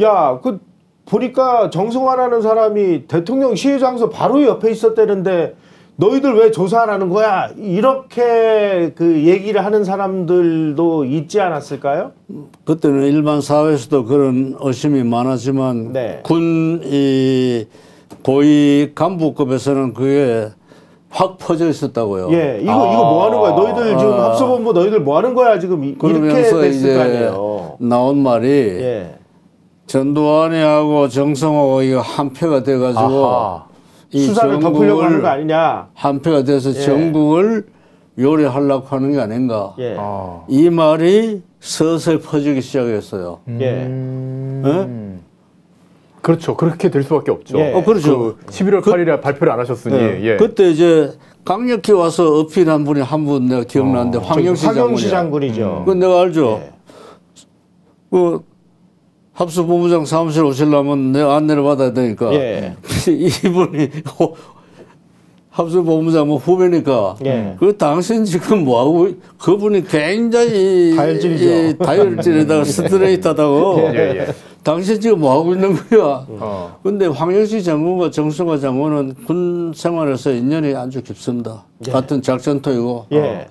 야, 그 보니까 정승화라는 사람이 대통령 시해 장소 바로 옆에 있었다는데 너희들 왜 조사 안 하는 거야? 이렇게 그 얘기를 하는 사람들도 있지 않았을까요? 그때는 일반 사회에서도 그런 의심이 많았지만 네. 군 이 고위 간부급에서는 그게 확 퍼져 있었다고요. 예, 이거 뭐 하는 거야? 너희들 지금 합수본부 너희들 뭐 하는 거야? 지금 이렇게 그러면서 됐을 이제 거 아니에요. 나온 말이 예, 전두환이하고 정성호가 이거 한패가 돼가지고 아하. 이 수사를 덮으려고 하는 거 아니냐? 한패가 돼서 예. 전국을 요리하려고 하는 게 아닌가. 예, 아. 이 말이 서서히 퍼지기 시작했어요. 예, 그렇죠. 그렇게 될 수밖에 없죠. 예. 그렇죠. 그 11월 8일에 발표를 안 하셨으니. 네. 예. 그때 이제 강력히 와서 어필한 분이 한 분 내가 기억나는데 황영시 황영시 장군이야. 장군이죠. 그건 내가 알죠. 예. 그 합수본부장 사무실 오시려면 내가 안내를 받아야 되니까. 예. 이분이 합수본부장 뭐 후배니까. 예. 그 당신 지금 뭐하고 그분이 굉장히 다혈질이죠. 이 다혈질에다가 스트레이트하다고. 예, 예. 당신 지금 뭐하고 있는 거야. 어. 근데 황영시 장군과 정승화 장군은 군 생활에서 인연이 아주 깊습니다. 같은 작전토이고. 예.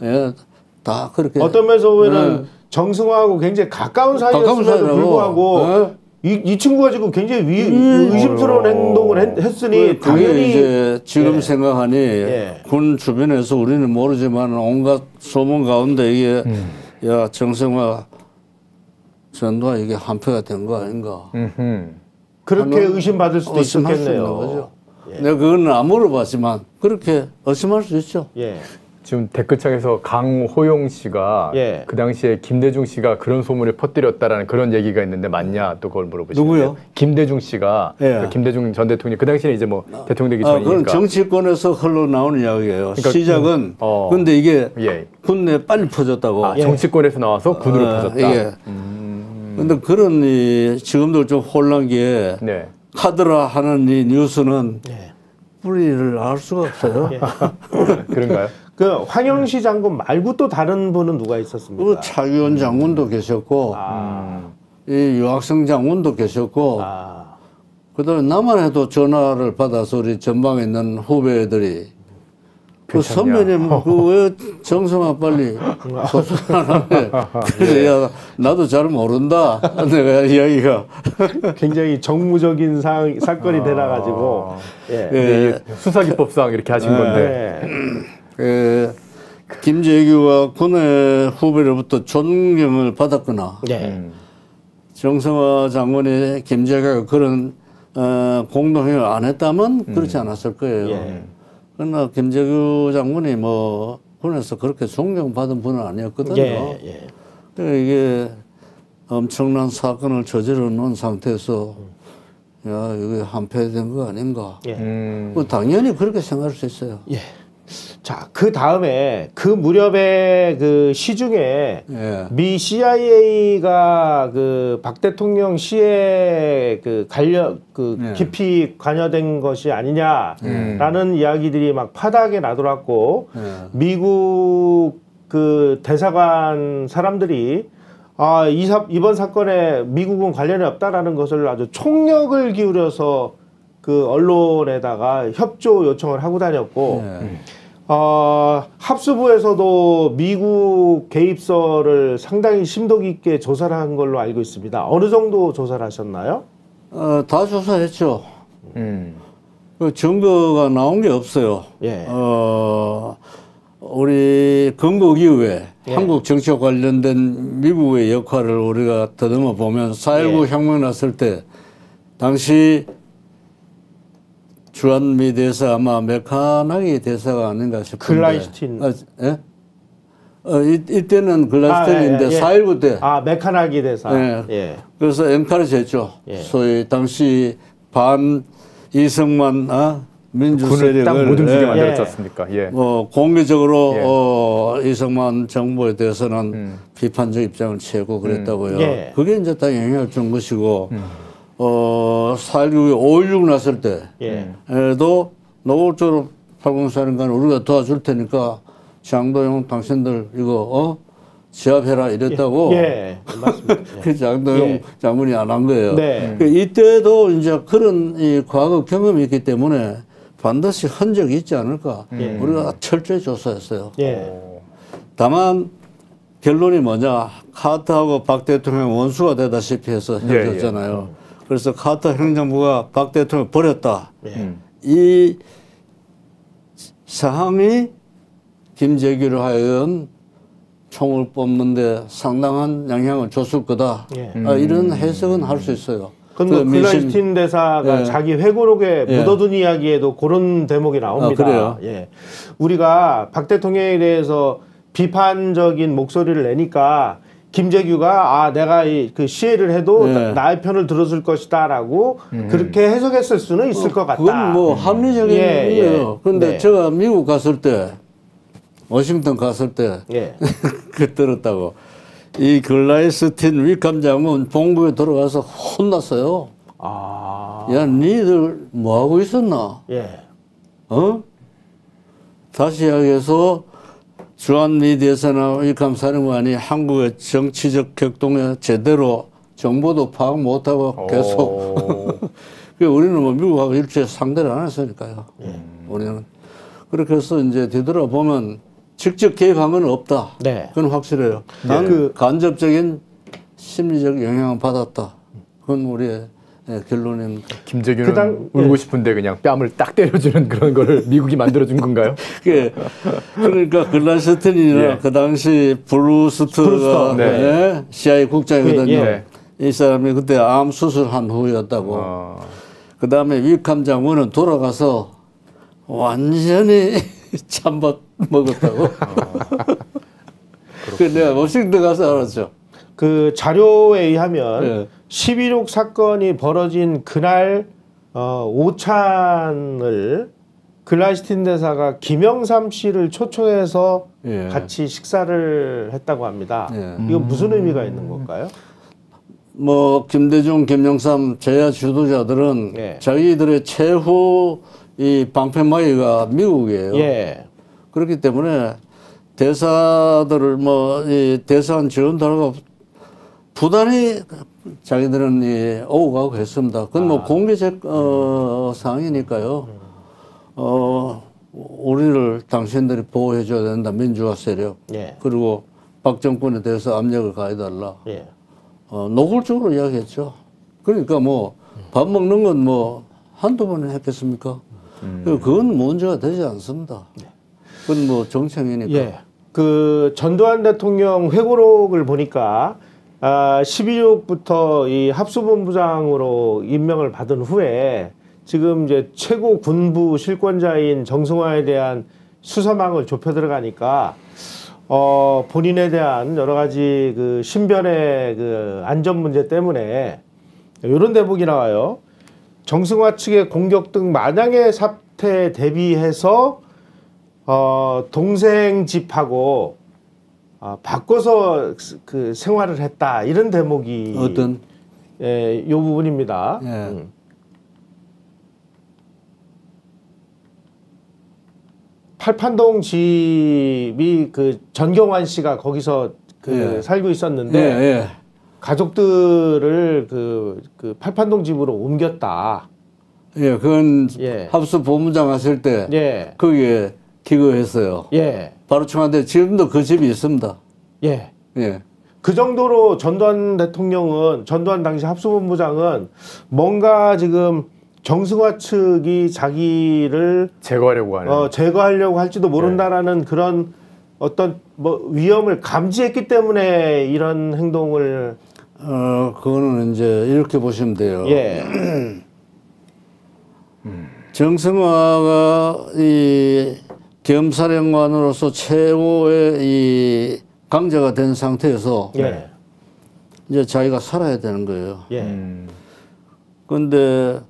다 그렇게. 어떤 면에서 보면은 정승화하고 굉장히 가까운 사이였음에도 사이라고. 불구하고 이 친구가 지금 굉장히 의심스러운 행동을 했으니 그게 당연히 이제 지금 예. 생각하니 예. 군 주변에서 우리는 모르지만 온갖 소문 가운데 이게 야 정승화 전두환 이게 한패가 된 거 아닌가. 그렇게 의심받을 수도 의심할 수 있는 있었겠네요. 거죠. 내가 그거는 안 물어봤지만 그렇게 의심할 수 있죠. 예. 지금 댓글창에서 강호용 씨가 예. 그 당시에 김대중 씨가 그런 소문을 퍼뜨렸다라는 그런 얘기가 있는데 맞냐 또 그걸 물어보시는데요. 누구요? 김대중 씨가 예. 그 김대중 전 대통령 그 당시에 이제 뭐 대통령 되기 그건 전이니까. 정치권에서 흘러나오는 이야기예요. 그러니까 시작은 어. 근데 이게 예. 군내에 빨리 퍼졌다고. 아, 정치권에서 나와서 군으로 퍼졌다. 이게. 근데 그런 이 지금도 좀 혼란기에 네. 카드라 하는 이 뉴스는 예. 뿌리를 알 수가 없어요. 그런가요? 그 황영시 장군 말고 또 다른 분은 누가 있었습니까? 그 차기원 장군도 계셨고 이 유학생 장군도 계셨고 그다음에 나만 해도 전화를 받아서 우리 전방에 있는 후배들이 그 선배님 그 왜 정성아 빨리 소송 안 하네. 그래서 야 나도 잘 모른다. 내가 이야기가 굉장히 정무적인 사건이 되나가지고 예. 예. 수사기법상 이렇게 하신 건데. 예. 김재규가 군의 후배로부터 존경을 받았거나 예. 정성화 장군이 김재규가 그런 공동행위를 안 했다면 그렇지 않았을 거예요. 예. 그러나 김재규 장군이 뭐 군에서 그렇게 존경받은 분은 아니었거든요. 예. 예. 그러니까 이게 엄청난 사건을 저지르 놓은 상태에서 야 이게 한패된 거 아닌가. 예. 뭐 당연히 그렇게 생각할 수 있어요. 예. 자, 그 다음에 그 무렵에 그 시중에 예. 미 CIA가 그 박 대통령 시에 그 예. 깊이 관여된 것이 아니냐라는 이야기들이 막 파다하게 나돌았고 예. 미국 그 대사관 사람들이 이번 사건에 미국은 관련이 없다라는 것을 아주 총력을 기울여서 그 언론에다가 협조 요청을 하고 다녔고 예. 합수부에서도 미국 개입설을 상당히 심도 깊게 조사를 한 걸로 알고 있습니다. 어느 정도 조사를 하셨나요? 다 조사했죠. 그 증거가 나온 게 없어요. 예. 우리 건국 이후에 예. 한국 정치와 관련된 미국의 역할을 우리가 더듬어 보면 4.19 예. 혁명 났을 때 당시 주한미 대사 아마 메카나기 대사가 아닌가 싶은데. 글라이스틴. 예? 이때는 글라이스틴인데 예, 예. 4.19 때. 메카나기 대사. 예. 예. 그래서 엔카레지 했죠. 예. 소위 당시 반 이승만 민주 군을 딱 세력을 못 움직이게 예. 만들었지 않습니까? 예. 공개적으로 이승만 정부에 대해서는 비판적 입장을 취하고 그랬다고요. 예. 그게 이제 다 영향을 준 것이고 4.19에 5.16 났을 예. 때에도 노골적으로 팔공사령관 우리가 도와줄 테니까 장도영 당신들 이거 제압해라 이랬다고. 예, 맞습니다. 그 장도영 예. 장군이 안 한 거예요. 네. 이때도 이제 그런 이 과거 경험이 있기 때문에 반드시 흔적이 있지 않을까. 우리가 철저히 조사했어요. 예. 다만 결론이 뭐냐. 카터하고 박 대통령 원수가 되다시피 해서 헤어졌잖아요. 그래서 카터 행정부가 박 대통령을 버렸다. 이 상황이 김재규를 하여금 총을 뽑는데 상당한 영향을 줬을 거다. 이런 해석은 할 수 있어요. 근데 글라이스틴 대사가 자기 회고록에 묻어둔 이야기에도 그런 대목이 나옵니다. 그래요? 예. 우리가 박 대통령에 대해서 비판적인 목소리를 내니까 김재규가 내가 그 시해를 해도 나의 편을 들어줄 것이다라고 그렇게 해석했을 수는 있을 것 같다. 그건 뭐 합리적인 일이에요. 그런데 제가 미국 갔을 때 워싱턴 갔을 때 그 들었다고. 이 글라이스틴 위캄 장군 본국에 들어가서 혼났어요. 야, 니들 뭐 하고 있었나? 다시 이야기해서 주한미 대사나 위캄 사령관이 한국의 정치적 격동에 제대로 정보도 파악 못하고 계속. 우리는 뭐 미국하고 일체 상대를 안 했으니까요. 우리는. 그렇게 해서 이제 뒤돌아보면 직접 개입한 건 없다. 그건 확실해요. 단 간접적인 심리적 영향을 받았다. 그건 우리의 결론입니다. 김재규는 울고 싶은데 그냥 뺨을 딱 때려주는 그런 거를 미국이 만들어준 건가요? 그러니까 글라이스틴이나 그 당시 브루스터가 CIA 국장이거든요. 이 사람이 그때 암 수술한 후였다고. 그 다음에 위캄 장군은 돌아가서 완전히 찬밥 먹었다고. 그 내가 워싱턴 가서 알았죠. 그 자료에 의하면 12.6 사건이 벌어진 그날 오찬을 글라이스틴 대사가 김영삼 씨를 초청해서 같이 식사를 했다고 합니다. 이건 무슨 의미가 있는 건가요? 뭐 김대중, 김영삼 제야 지도자들은 자기들의 최후 이 방패막이가 미국이에요. 그렇기 때문에 대사들을 이 대사관 지원들하고 부단히 자기들은 오고 가고 했습니다. 그건 뭐 공개적 사항이니까요. 우리를 당신들이 보호해줘야 된다. 민주화 세력. 그리고 박 정권에 대해서 압력을 가해달라. 노골적으로 이야기했죠. 그러니까 뭐 밥 먹는 건 뭐 한두 번 했겠습니까? 그건 문제가 되지 않습니다. 그건 뭐 정책이니까. 그 전두환 대통령 회고록을 보니까 12.6부터 이 합수본부장으로 임명을 받은 후에 지금 이제 최고 군부 실권자인 정승화에 대한 수사망을 좁혀 들어가니까 본인에 대한 여러 가지 그 신변의 그 안전 문제 때문에 이런 대목이 나와요. 정승화 측의 공격 등 만약의 사태에 대비해서 동생 집하고 바꿔서 그 생활을 했다 이런 대목이 어떤? 이 부분입니다. 팔판동 집이 그 전경환 씨가 거기서 살고 있었는데 가족들을 그 팔판동 집으로 옮겼다. 그건 합수 본부장 하실 때 거기에 기거했어요. 바로 청와대 지금도 그 집이 있습니다. 그 정도로 전두환 당시 합수본부장은 뭔가 지금 정승화 측이 자기를 제거하려고 할지도 모른다라는 그런 어떤 뭐 위험을 감지했기 때문에 이런 행동을 그거는 이제 이렇게 보시면 돼요. 정승화가 이 겸사령관으로서 최고의 이 강자가 된 상태에서 이제 자기가 살아야 되는 거예요. 그런데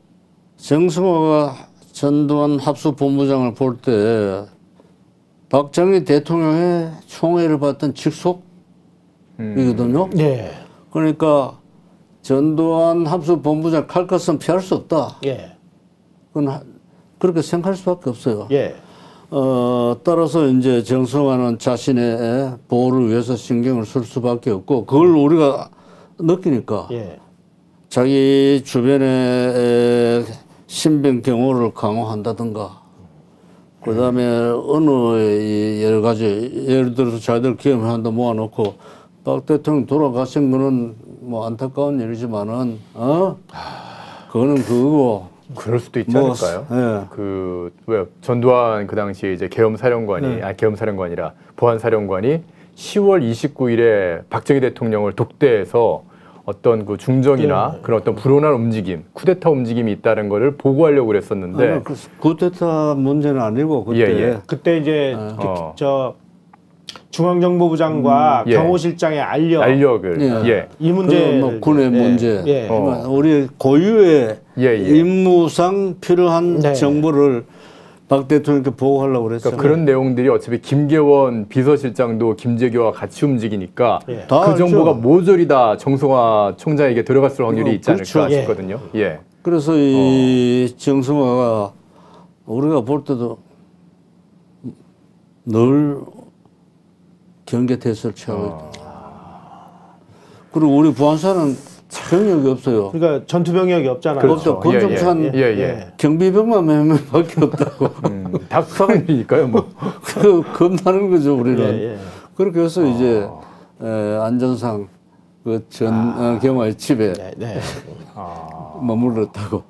정승화가 전두환 합수본부장을 볼 때 박정희 대통령의 총애를 받던 직속이거든요. 그러니까 전두환 합수본부장 칼 것은 피할 수 없다. 그건 그렇게 생각할 수밖에 없어요. 따라서 이제 정성화는 자신의 보호를 위해서 신경을 쓸 수밖에 없고 그걸 우리가 느끼니까 예. 자기 주변에 신변 경호를 강화한다든가 그다음에 어느 이 여러 가지 예를 들어서 자기들 기업을 한다 모아놓고 박 대통령 돌아가신 거는 뭐 안타까운 일이지만은 그거는 그거고 그럴 수도 있지 뭐, 않을까요? 예. 그 왜 전두환 그 당시에 이제 계엄사령관이 계엄사령관이라 보안사령관이 10월 29일에 박정희 대통령을 독대해서 어떤 그 중정이나 그런 어떤 불온한 움직임, 쿠데타 움직임이 있다는 것을 보고하려고 그랬었는데 쿠데타 문제는 아니고 그때 예. 그때 이제 저 중앙정보부장과 예. 경호실장의 알력을 예. 이 문제 뭐 군의 예. 문제 예. 우리 고유의 예. 임무상 필요한 네. 정보를 박 대통령께 보고하려고 그랬잖아요. 그러니까 그런 내용들이 어차피 김계원 비서실장도 김재규와 같이 움직이니까 예. 다 그 알죠. 정보가 모조리 다 정성화 총장에게 들어갔을 확률이 있지 않을까 그렇죠. 싶거든요. 예. 그래서 이 정성화가 우리가 볼 때도 늘 경계태세를 취하고 있다. 그리고 우리 부안사는 병력이 없어요. 그러니까 전투 병력이 없잖아요. 없죠. 권총찬 예. 경비병만 몇 명밖에 없다고. 닭사관이니까요, 뭐. 그 겁나는 거죠 우리는. 예. 그렇게 해서 이제 안전상 그 경화의 집에 네. 머물렀다고.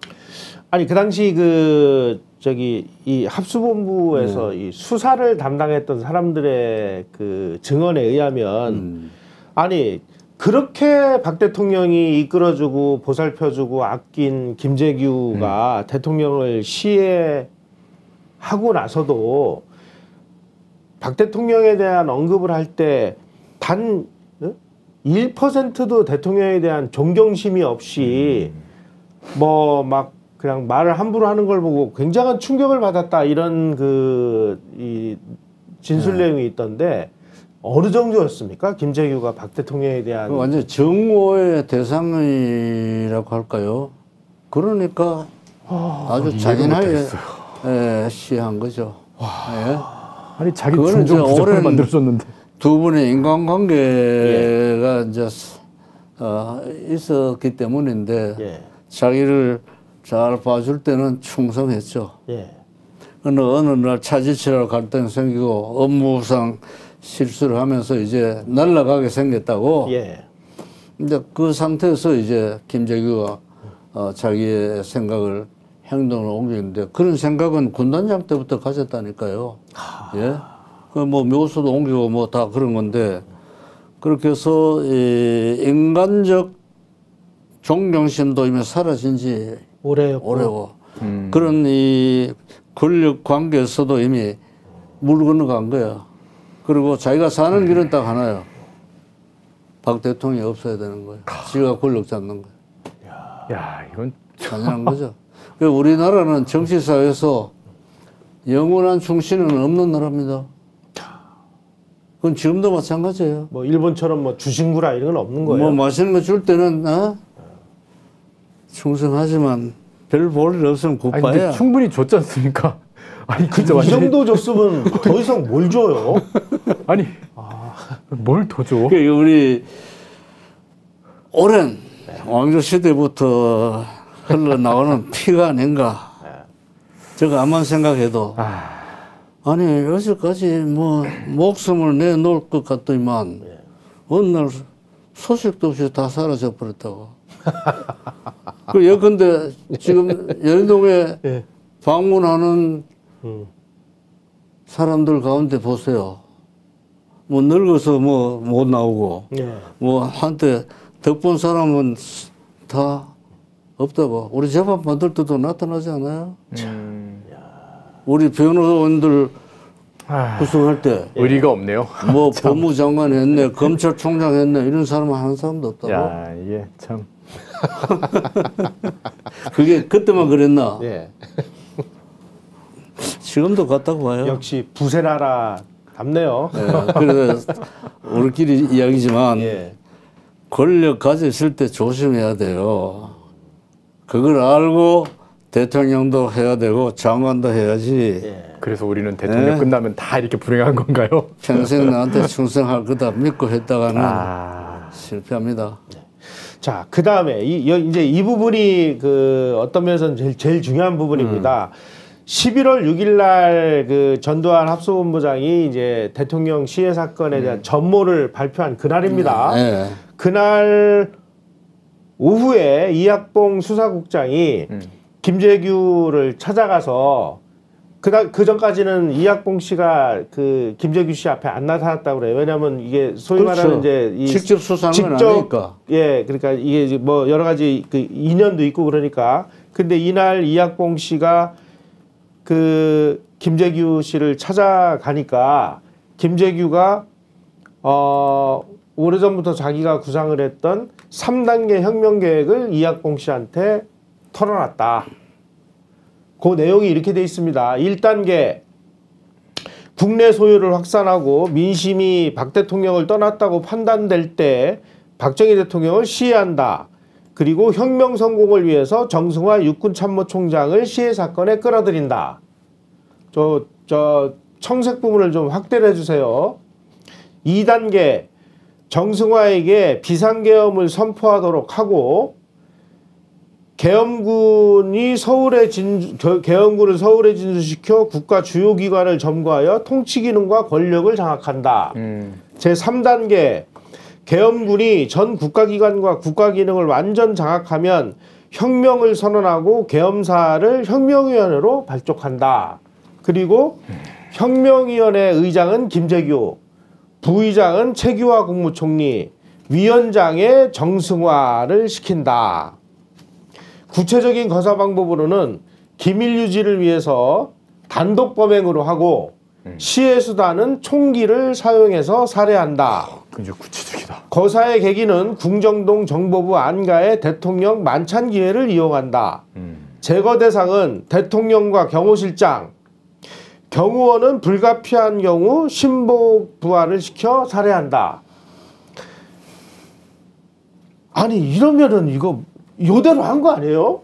아니 그 당시 그 저기 이 합수본부에서 이 수사를 담당했던 사람들의 그 증언에 의하면 아니 그렇게 박 대통령이 이끌어주고 보살펴주고 아낀 김재규가 대통령을 시해하고 나서도 박 대통령에 대한 언급을 할 때 단 1%도 대통령에 대한 존경심이 없이 뭐 막 그냥 말을 함부로 하는 걸 보고 굉장한 충격을 받았다 이런 그 이 진술 내용이 있던데 어느 정도였습니까? 김재규가 박 대통령에 대한 완전 정오의 대상이라고 할까요? 그러니까 아주 잔인하게 시한 거죠. 예. 아니 자기 그거는 중정 이제 부정을 오랜 만들어줬는데. 두 분의 인간관계가 이제 있었기 때문인데 예. 자기를 잘 봐줄 때는 충성했죠. 예. 어느 날 차지치라고 갈등이 생기고 업무상 실수를 하면서 이제 날아가게 생겼다고. 예. 근데 그 상태에서 이제 김재규가 자기의 생각을 행동을 옮기는데 그런 생각은 군단장 때부터 가졌다니까요. 예. 그 뭐 묘소도 옮기고 뭐 다 그런 건데 그렇게 해서 이 인간적 존경심도 이미 사라진 지 오래고 그런 이 권력 관계에서도 이미 물 건너간 거야. 그리고 자기가 사는 길은 딱 하나요. 박 대통령이 없어야 되는 거예요. 지가 권력 잡는 거예요. 야, 이건 당연한 거죠. 우리나라는 정치사회에서 영원한 충신은 없는 나라입니다. 그건 지금도 마찬가지예요. 뭐 일본처럼 뭐 주신구라 이런 건 없는 거예요. 뭐 맛있는 거 줄 때는 충성하지만 별 볼 일 없으면 아니, 근데 굿바야. 충분히 줬지 않습니까? 아니 진짜 이 완전히 정도 줬으면 더 이상 뭘 줘요? 아니 뭘 더 줘? 그러니까 우리 오랜 왕조 시대부터 흘러나오는 피가 아닌가. 제가 암만 생각해도 아니 어제까지 뭐 목숨을 내놓을 것 같더니만 어느 날 소식도 없이 다 사라져 버렸다고. 그 예컨대 지금 연동에 방문하는 사람들 가운데 보세요. 뭐 늙어서 뭐 못 나오고 뭐 한때 덕본 사람은 다 없다고. 우리 재판 받을 때도 나타나지 않아요? 우리 변호사원들 구성할 때 의리가 없네요. 뭐 법무장관 했네, 검찰총장 했네 이런 사람 한 사람도 없다고. 야, 이게 참. 그게 그때만 그랬나? 예. 지금도 같다고 봐요. 역시 부세나라 답네요. 예, 그래서 우리끼리 이야기지만 예. 권력 가졌을 때 조심해야 돼요. 그걸 알고 대통령도 해야 되고 장관도 해야지. 예. 그래서 우리는 대통령 네. 끝나면 다 이렇게 불행한 건가요? 평생 나한테 충성할 거다 믿고 했다가는 아, 실패합니다. 자, 그 다음에 이제 이 부분이 그 어떤 면에서는 제일 중요한 부분입니다. 11월 6일 날 그 전두환 합수본부장이 이제 대통령 시해 사건에 대한 전모를 발표한 그날입니다. 네. 그날 오후에 이학봉 수사국장이 김재규를 찾아가서 그 전까지는 이학봉 씨가 그 김재규 씨 앞에 안 나타났다고 그래요. 왜냐하면 이게 소위 그렇죠. 말하는 이제 이 직접 수사한 건 아니니까. 예, 그러니까 이게 이제 뭐 여러 가지 그 인연도 있고 그러니까. 근데 이날 이학봉 씨가 그 김재규 씨를 찾아가니까 김재규가 오래전부터 자기가 구상을 했던 3단계 혁명 계획을 이학봉 씨한테 털어놨다. 그 내용이 이렇게 돼 있습니다. 1단계 국내 소유를 확산하고 민심이 박 대통령을 떠났다고 판단될 때 박정희 대통령을 시해한다. 그리고 혁명 성공을 위해서 정승화 육군참모총장을 시해 사건에 끌어들인다. 저 청색 부분을 좀 확대를 해주세요. 2단계 정승화에게 비상계엄을 선포하도록 하고 계엄군을 서울에 진주시켜 국가 주요 기관을 점거하여 통치 기능과 권력을 장악한다. 제3단계 계엄군이 전 국가기관과 국가기능을 완전 장악하면 혁명을 선언하고 계엄사를 혁명위원회로 발족한다. 그리고 혁명위원회 의장은 김재규, 부의장은 최규하 국무총리, 위원장에 정승화를 시킨다. 구체적인 거사 방법으로는 기밀 유지를 위해서 단독 범행으로 하고 시해 수단은 총기를 사용해서 살해한다. 굉장히 구체적이다. 거사의 계기는 궁정동 정보부 안가의 대통령 만찬 기회를 이용한다. 제거 대상은 대통령과 경호실장, 경호원은 불가피한 경우 신복 부하를 시켜 살해한다. 아니 이러면은 이거 요대로 한 거 아니에요?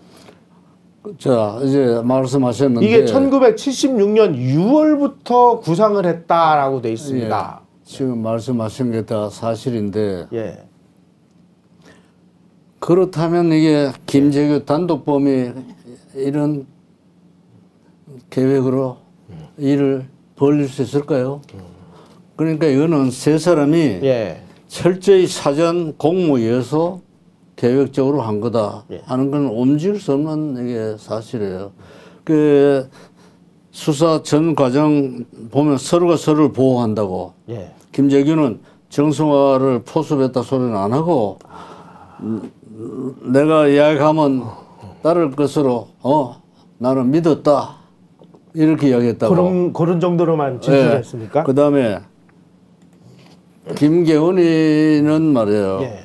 자, 이제 말씀하셨는데 이게 1976년 6월부터 구상을 했다라고 돼 있습니다. 예, 지금 말씀하신 게 다 사실인데 예. 그렇다면 이게 김재규 단독범이 이런 계획으로 일을 벌릴 수 있을까요? 그러니까 이거는 세 사람이 예. 철저히 사전 공모에서 계획적으로 한 거다 하는 건 옮길 수 없는 이게 사실이에요. 그 수사 전 과정 보면 서로가 서로를 보호한다고. 예. 김재규는 정승화를 포섭했다 소리는 안 하고 내가 이야기하면 따를 것으로 나는 믿었다 이렇게 이야기했다고. 그런 정도로만 진술했습니까? 그 다음에 김계훈이는 말이에요. 예.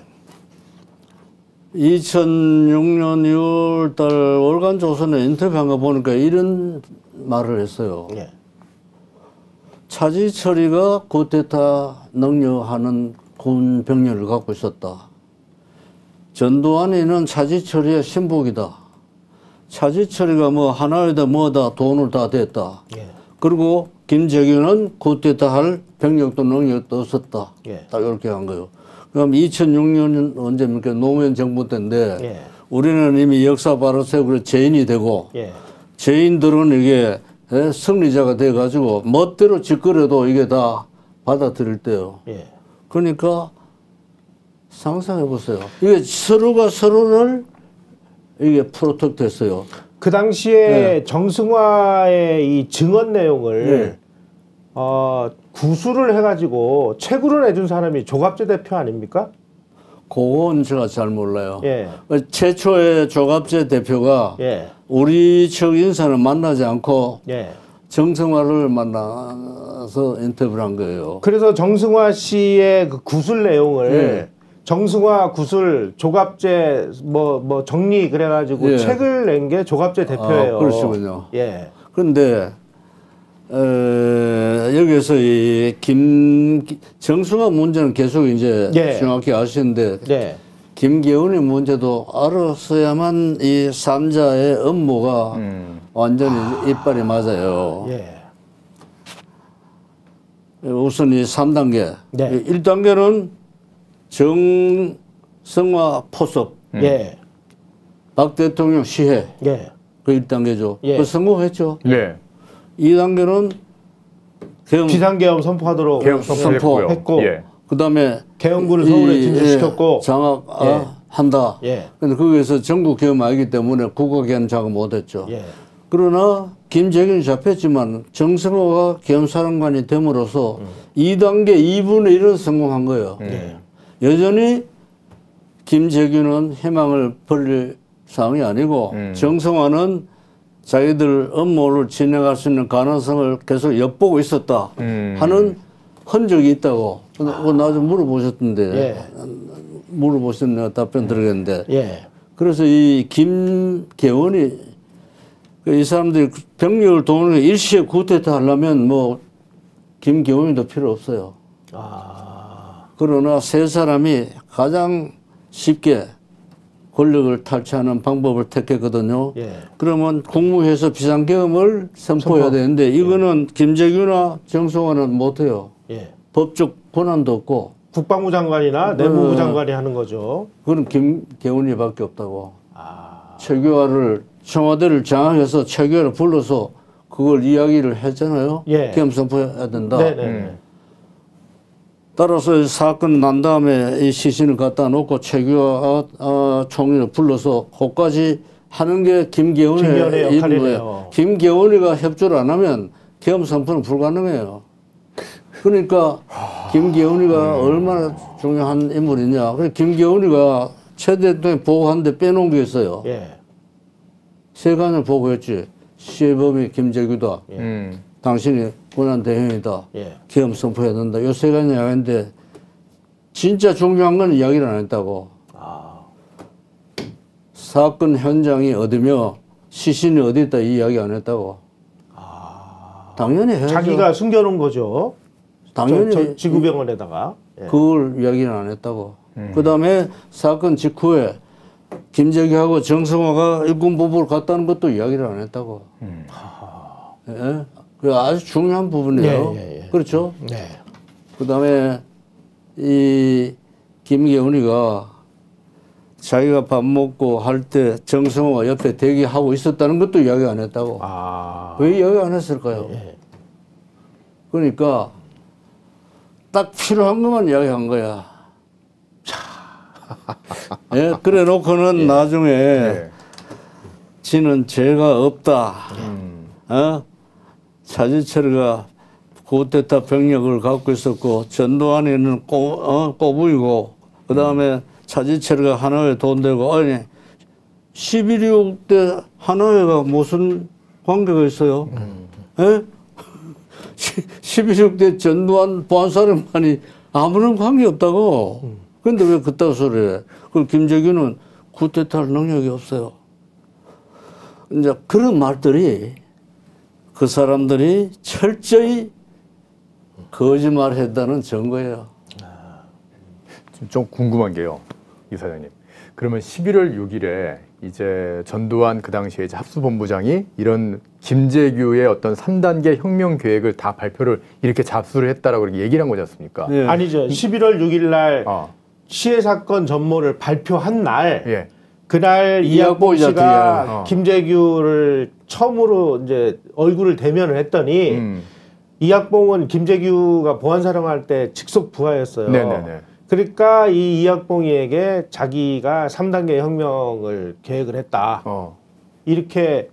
2006년 6월달 월간 조선에 인터뷰한 거 보니까 이런 말을 했어요. 예. 차지철이가 쿠데타 능력하는 군 병력을 갖고 있었다. 전두환이는 차지철이의 신복이다. 차지철이가 뭐 하나에다 뭐다 돈을 다 댔다. 예. 그리고 김재규는 쿠데타 할 병력도 능력도 없었다. 예. 딱 이렇게 한 거예요. 그럼 2006년 언제입니까? 노무현 정부 때인데 예. 우리는 이미 역사 바로 세우고 죄인이 되고 예. 죄인들은 이게 승리자가 돼가지고 멋대로 짓거려도 이게 다 받아들일 때요. 예. 그러니까 상상해 보세요. 이게 서로가 서로를 이게 프로텍트했어요. 그 당시에 정승화의 이 증언 내용을 구술을 해가지고 채굴을 해준 사람이 조갑재 대표 아닙니까? 그건 제가 잘 몰라요. 예. 최초의 조갑재 대표가 예. 우리 측 인사는 만나지 않고 예. 정승화를 만나서 인터뷰를 한 거예요. 그래서 정승화 씨의 그 구술 내용을 정승화 구술 조갑재 뭐 정리 그래가지고 책을 낸 게 조갑재 대표예요. 그러시군요. 예. 그런데 여기서 이 정승화 문제는 계속 이제 정확히 아시는데 예. 김계훈의 문제도 알았어야만 이 3자의 업무가 완전히 이빨이 맞아요. 예. 우선 이 3단계. 네. 1단계는 정성화 포섭. 예. 박 대통령 시해. 예. 그 1단계죠. 예. 그 성공했죠. 네. 2단계는 계엄 비상계엄 선포하도록 계엄 선포. 했고 예. 그다음에 계엄군을 서울에 진출시켰고 장악 예. 한다. 예. 근데 거기에서 전국 계엄 아니기 때문에 국가계엄 장악 못했죠. 예. 그러나 김재균이 잡혔지만 정성호가 계엄사령관이 됨으로써 2단계 2분의 1은 성공한 거예요. 예. 여전히 김재균은 희망을 버릴 상황이 아니고 정성화는 자기들 업무를 진행할 수 있는 가능성을 계속 엿보고 있었다 하는 흔적이 있다고. 그거 나중에 물어보셨던데 예. 물어보시면 내가 답변 드리겠는데 예. 그래서 이 김계원이 이 사람들이 병력을 동원해 일시에 구태타 하려면 뭐 김계원이도 필요 없어요. 그러나 세 사람이 가장 쉽게 권력을 탈취하는 방법을 택했거든요. 예. 그러면 국무회에서 비상계엄을 선포해야 되는데 이거는 김재규나 정성화는 못해요. 예. 법적 권한도 없고 국방부 장관이나 내무부 장관이 하는 거죠. 그건 김계훈이밖에 없다고. 최규하를 청와대를 장악해서 최규하를 불러서 그걸 이야기를 했잖아요. 예. 계엄 선포해야 된다. 네네. 따라서 사건 난 다음에 이 시신을 갖다 놓고 최규하 총리를 불러서 거기까지 하는 게 김계훈의 김계훈의 역할이네요. 임무예요. 김계훈이가 협조를 안 하면 계엄 선포는 불가능해요. 그러니까 김계훈이가 얼마나 중요한 인물이냐. 그래서 김계훈이가 최 대통령 보고하는데 빼놓은 게 있어요. 예. 세 가지를 보고했지. 시해범이 김재규다. 당신이 권한 대행이다. 예. 계엄 선포해야 된다. 요 세 가지 이야기인데 진짜 중요한 건 이야기를 안 했다고. 사건 현장이 어디며 시신이 어디 있다 이 이야기 안 했다고. 당연히 해야죠. 자기가 숨겨놓은 거죠. 당연히 저 지구병원에다가. 예. 그걸 이야기는 안 했다고. 그다음에 사건 직후에 김재규하고 정성화가 일군 부부를 갔다는 것도 이야기를 안 했다고. 예? 그 아주 중요한 부분이에요. 예. 그렇죠? 네. 그다음에 이 김계훈이가 자기가 밥 먹고 할 때 정성화가 옆에 대기하고 있었다는 것도 이야기 안 했다고. 왜 이야기 안 했을까요? 예. 그러니까 딱 필요한 것만 이야기한 거야. 예, 그래 놓고는 나중에 지는 죄가 없다. 차지철이가 구테타 병력을 갖고 있었고 전두환이는 꼬부이고 그 다음에 차지철이가 하나회 돈 대고 아니 11.26 때 하나회가 무슨 관계가 있어요? 예? 11.26 때 전두환 보안사령관이 아무런 관계 없다고. 근데 왜 그따구 소리를 해? 그럼 김재규는 구태타 할 능력이 없어요. 이제 그런 말들이 그 사람들이 철저히 거짓말했다는 증거예요. 좀 궁금한 게요, 이사장님. 그러면 11월 6일에 이제 전두환 그 당시에 이제 합수본부장이 이런 김재규의 어떤 3단계 혁명 계획을 다 발표를 이렇게 잡수를 했다라고 이렇게 얘기를 한 거지 않습니까? 예. 아니죠. 11월 6일 날 시해 사건 전모를 발표한 날 예. 그날 이학봉 이학봉 씨가 김재규를 처음으로 이제 얼굴을 대면을 했더니 이학봉은 김재규가 보안사령할 때 직속 부하였어요. 네네네. 그러니까 이 이학봉이에게 자기가 3단계 혁명을 계획을 했다. 이렇게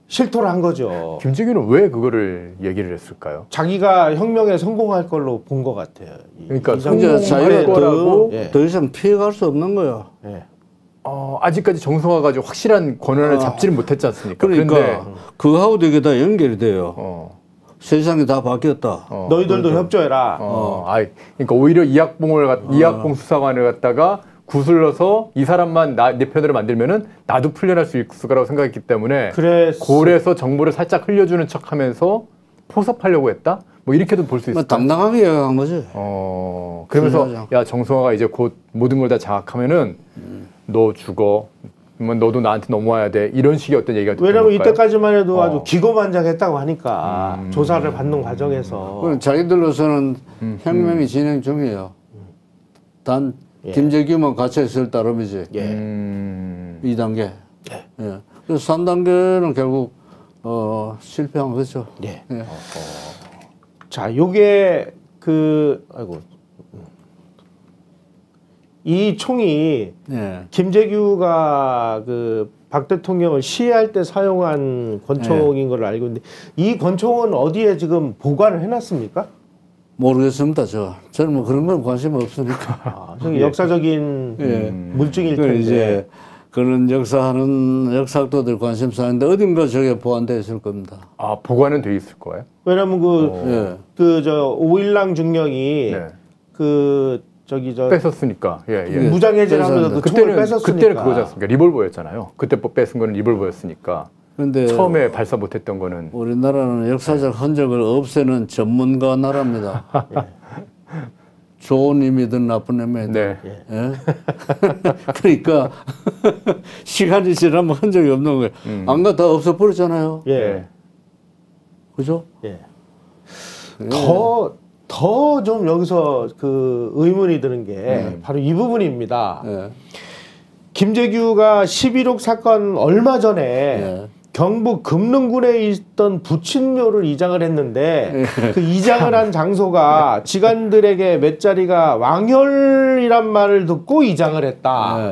실토를 한 거죠. 김재규는 왜 그거를 얘기를 했을까요? 자기가 혁명에 성공할 걸로 본 것 같아요. 그러니까 이제 자기가 성공할 거라고 더 이상 피해갈 수 없는 거야. 예. 아직까지 정성화가 가지고 확실한 권한을 잡지를 못했지 않습니까? 그러니까 그런데 그하고도 이게 다 연결이 돼요. 세상이 다 바뀌었다. 너희들도 협조해라. 그러니까 오히려 이학봉 수사관을 갖다가 구슬러서 이 사람만 내 편으로 만들면은 나도 풀려날 수 있을 거라고 생각했기 때문에 그래서 정보를 살짝 흘려주는 척하면서 포섭하려고 했다. 뭐 이렇게도 볼 수 뭐 있을까요? 당당하게 이야기한 거지. 그러면서 중요하죠. 야 정성화가 이제 곧 모든 걸 다 장악하면은 너 죽어. 뭐 너도 나한테 넘어와야 돼. 이런 식의 어떤 얘기가 왜냐면 되는 걸까요? 이때까지만 해도 아주 기고만장했다고 하니까 조사를 받는 과정에서 그럼 자기들로서는 혁명이 진행 중이에요. 단 김재규만 갇혀 있을 따름이지. 예. 2단계. 예. 그래서 3단계는 결국 실패한 거죠. 예. 예. 자, 요게 이 총이 예. 김재규가 그 박 대통령을 시해할 때 사용한 권총인 걸로 알고 있는데 이 권총은 어디에 지금 보관을 해놨습니까? 모르겠습니다. 저는 뭐 그런 건 관심 없으니까. 저기 역사적인 예. 물증일 그 텐데. 이제 그런 역사하는 역사학도들 관심사인데 어딘가 저게 보완되어 있을 겁니다. 아 보관은 돼 있을 거예요? 왜냐면 예. 오일랑 중령이 네. 뺐었으니까. 예. 무장해제하면서 그 총을 뺏었으니까. 그때는 그거지 않습니까? 리볼버였잖아요. 그때 뺏은 거는 리볼버였으니까. 근데 처음에 발사 못했던 거는 우리나라는 역사적 흔적을 없애는 전문가 나라입니다. 좋은 의미든 나쁜 의미든. 네. 예? 그러니까 시간이 지나면 흔적이 없는 거예요. 안 가 다 없어버렸잖아요. 예. 그죠? 예. 더 좀 여기서 그 의문이 드는 게 바로 이 부분입니다. 예. 김재규가 11.6 사건 얼마 전에 예. 경북 금능군에 있던 부친묘를 이장을 했는데 그 이장을 한 장소가 지간들에게 몇 자리가 왕혈이란 말을 듣고 이장을 했다. 예.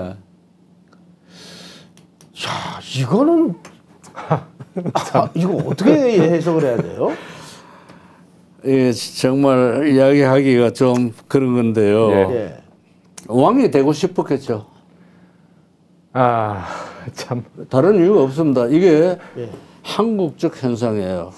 야, 이거는 이거 어떻게 해석을 해야 돼요? 이게 정말 이야기하기가 좀 그런 건데요. 예. 왕이 되고 싶었겠죠. 아 참. 다른 이유가 없습니다. 이게 예. 한국적 현상이에요.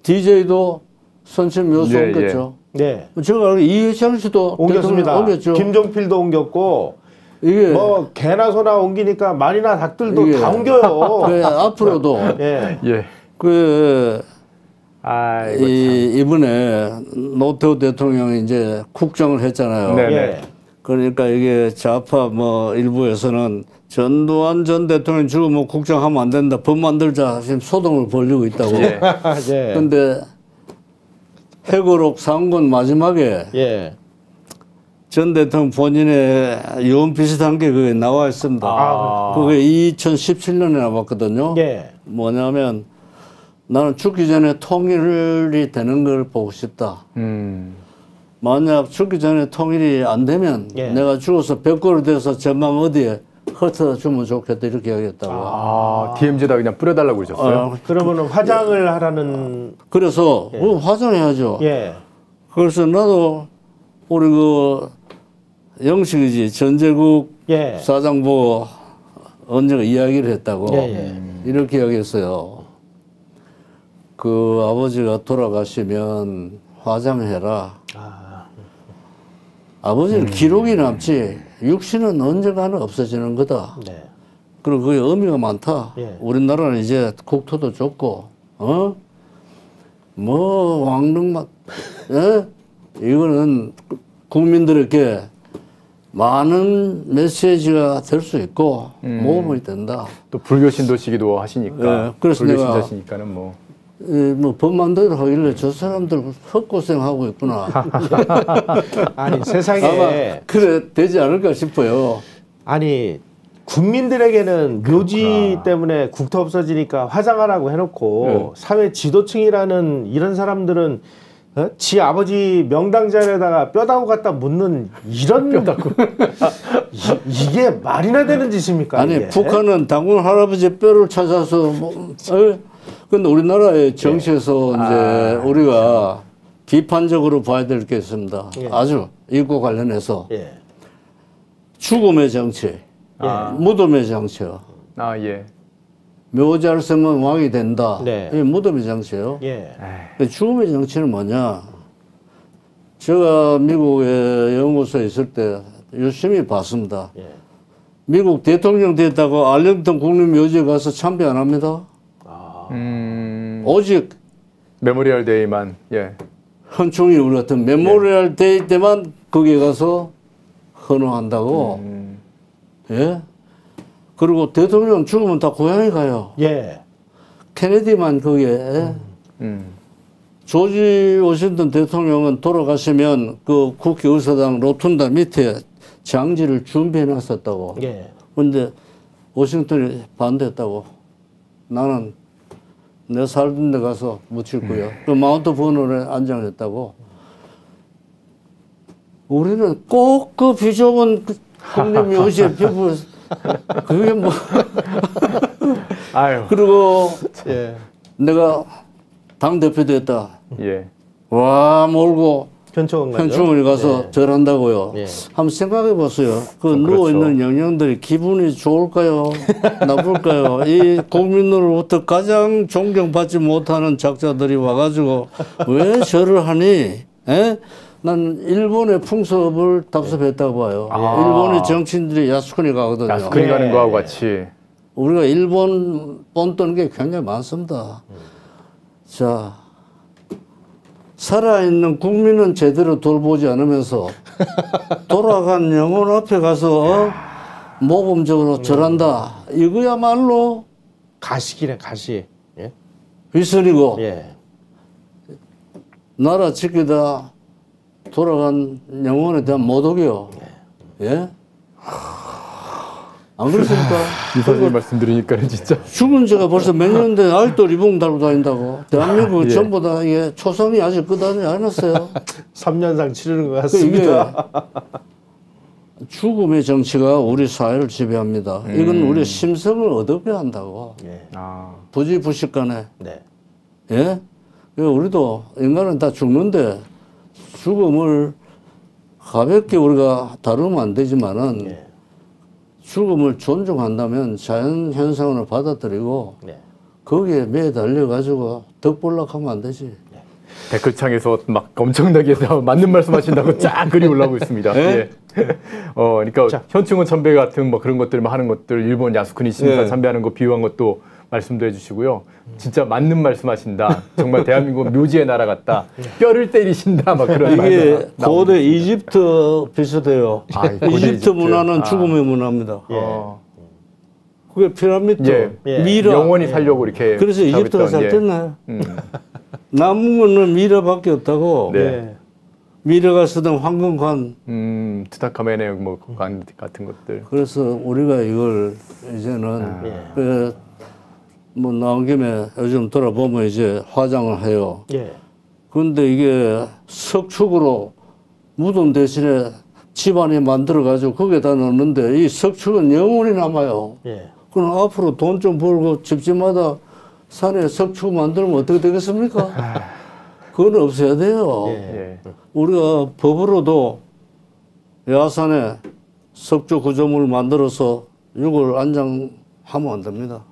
DJ도 선심 묘수 예, 옮겼죠. 네. 제가 알기로 이회창 씨도 옮겼습니다. 대통령 옮겼죠. 김종필도 옮겼고 이게 뭐 개나 소나 옮기니까 말이나 닭들도 이게 다 옮겨요. 앞으로도 예. 예. 아이고 참. 이번에 노태우 대통령이 이제 국정을 했잖아요. 네. 예. 그러니까 이게 좌파 뭐 일부에서는 전두환 전 대통령 죽으면 국정하면 안 된다. 법 만들자. 지금 소동을 벌이고 있다고. 예. 예. 근데 회고록 상권 마지막에 예. 전 대통령 본인의 유언 비슷한 게 그게 나와 있습니다. 그게 2017년에 나왔거든요. 예. 뭐냐면 나는 죽기 전에 통일이 되는 걸 보고 싶다. 만약 죽기 전에 통일이 안 되면 예. 내가 죽어서 벽골이 돼서 전망 어디에 흩어져 주면 좋겠다 이렇게 이야기했다고. DMZ에다 그냥 뿌려달라고 그러셨어요? 그러면은 화장을 하라는. 그래서 화장해야죠. 예. 그래서 나도 우리 그 영식이지 전제국 예. 사장 보고 언제가 이야기를 했다고 예. 이렇게 이야기했어요. 그 아버지가 돌아가시면 화장해라. 아버지는 기록이 남지 육신은 언젠가는 없어지는 거다. 네. 그리고 그게 의미가 많다. 예. 우리나라는 이제 국토도 좁고 뭐 왕릉만 이거는 국민들에게 많은 메시지가 될 수 있고 모험이 된다. 또 불교 신도시기도 하시니까. 예, 그래서 불교 내가 신자시니까는 뭐. 법 만들어 하길래 저 사람들 헛고생하고 있구나. 아니 세상에 아마 그래 되지 않을까 싶어요. 아니 국민들에게는 묘지 때문에 국토 없어지니까 화장하라고 해놓고 사회 지도층이라는 이런 사람들은 지 아버지 명당자리에다가 뼈다구 갖다 묻는 이런 뼈다구 이게 말이나 되는 짓입니까? 아니 이게? 북한은 당군 할아버지 뼈를 찾아서 근데 우리나라의 정치에서 이제 우리가 비판적으로 봐야 될 게 있습니다. 아주 이거 관련해서 죽음의 정치, 무덤의 정치요. 예. 묘자를 쓰면 왕이 된다. 네. 이게 무덤의 정치예요. 예. 죽음의 정치는 뭐냐? 제가 미국에 연구소에 있을 때 열심히 봤습니다. 미국 대통령 됐다고 알링턴 국립묘지에 가서 참배 안 합니다. 오직 메모리얼 데이만 예. 현충일 우리 같은 메모리얼 데이 때만 거기에 가서 헌화한다고. 예. 그리고 대통령 죽으면 다 고향에 가요. 예. 케네디만 거기에. 조지 워싱턴 대통령은 돌아가시면 그 국회의사당 로툰다 밑에 장지를 준비해 놨었다고. 예. 근데 워싱턴이 반대했다고. 나는 내 살던 데 가서 묻힐 거야. 그 마운트 버논에 안장했다고. 우리는 꼭 그 비좁은 국립묘지에 벽을 그게 뭐. 아유. 그리고 예. 내가 당대표 됐다. 예. 와, 몰고 현충원 현충원에 가서 절한다고요. 예. 한번 생각해 보세요. 그 그렇죠. 누워있는 영령들이 기분이 좋을까요? 나쁠까요? 이 국민으로부터 가장 존경받지 못하는 작자들이 와가지고 왜 절을 하니? 에? 난 일본의 풍습을 답습했다고 봐요. 일본의 정치인들이 야스쿠니 가거든요. 야스쿠니 가는 거하고 같이. 우리가 일본 본 떠는 게 굉장히 많습니다. 자, 살아있는 국민은 제대로 돌보지 않으면서 돌아간 영혼 앞에 가서 모범적으로 절한다. 이거야말로 가식이네 가식. 예. 위선이고 예. 나라 지키다 돌아간 영혼에 대한 모독이요. 예? 안 그렇습니까? 이사님 말씀 드리니까는 진짜. 죽은 지가 벌써 몇 년 된 아직도 리봉 달고 다닌다고. 대한민국 예. 전부 다 이게 초상이 아직 끝나지 않았어요. 3년상 치르는 것 이게 같습니다. 죽음의 정치가 우리 사회를 지배합니다. 이건 우리의 심성을 얻어야 한다고. 예. 아. 부지부식간에. 네. 예? 우리도 인간은 다 죽는데 죽음을 가볍게 우리가 다루면 안 되지만은 예. 죽음을 존중한다면 자연 현상을 받아들이고 네. 거기에 매달려 가지고 덕볼락하면 안 되지. 댓글창에서 막 엄청나게 맞는 말씀하신다고 쫙 글이 올라오고 있습니다. 예. 그러니까 현충원 참배 같은 뭐 그런 것들 하는 것들 일본 야스쿠니 신사 예. 참배하는 거 비유한 것도 말씀도 해주시고요. 진짜 맞는 말씀하신다. 정말 대한민국 묘지의 나라 같다. 뼈를 때리신다. 막 그런 이게 말들 고대 이집트 비슷해요. 아, 고대 이집트 이집트. 문화는 아. 죽음의 문화입니다. 어. 그게 피라미드, 예. 미라. 영원히 살려고 이렇게. 그래서 이집트가 잘 작업했던, 됐네. 남은 거는 미라밖에 없다고. 네. 예. 미라가 쓰던 황금관. 투타카멘의 뭐 관 같은 것들. 그래서 우리가 이걸 이제는 뭐 나온 김에 요즘 돌아보면 이제 화장을 해요. 예. 그런데 이게 석축으로 무덤 대신에 집안에 만들어 가지고 거기에다 넣는데 이 석축은 영원히 남아요. 예. 그럼 앞으로 돈 좀 벌고 집집마다 산에 석축 만들면 어떻게 되겠습니까? 그건 없어야 돼요. 예. 우리가 법으로도 야산에 석조 구조물을 만들어서 이걸 안장하면 안 됩니다.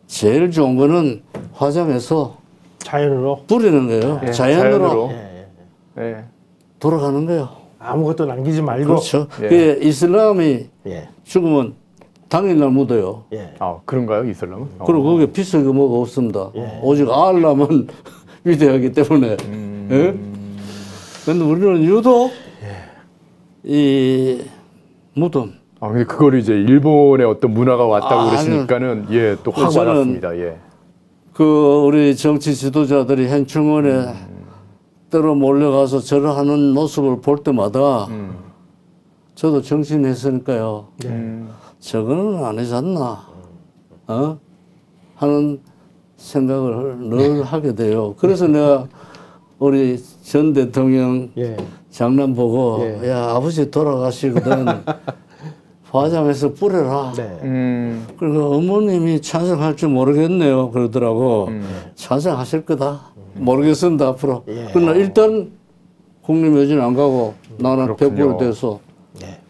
제일 좋은 거는 화장해서 자연으로 뿌리는 거예요. 예, 자연으로 예. 돌아가는 거예요. 아무것도 남기지 말고. 그렇죠. 예. 그게 이슬람이 예. 죽으면 당일날 묻어요. 예. 아 그런가요 이슬람은? 그리고 거기에 비석이 뭐가 없습니다. 예. 오직 알라만 위대하기 때문에. 예? 근데 우리는 유독 이 무덤. 아 근데 그거를 이제 일본의 어떤 문화가 왔다고 그러시니까는 또 확 저는 와닿습니다. 예. 그 우리 정치 지도자들이 현충원에 때로 몰려가서 절을 하는 모습을 볼 때마다 저도 정신했으니까요. 저거는 아니지 않나 하는 생각을 늘 하게 돼요. 그래서 내가 우리 전 대통령 예. 장난 보고 예. 야 아버지 돌아가시거든 화장해서 뿌려라. 네. 그리고 어머님이 찬성할 줄 모르겠네요. 그러더라고. 찬성하실 거다. 모르겠습니다 앞으로. 예. 그러나 일단 국립묘지는 안 가고 나는 그렇군요. 100% 돼서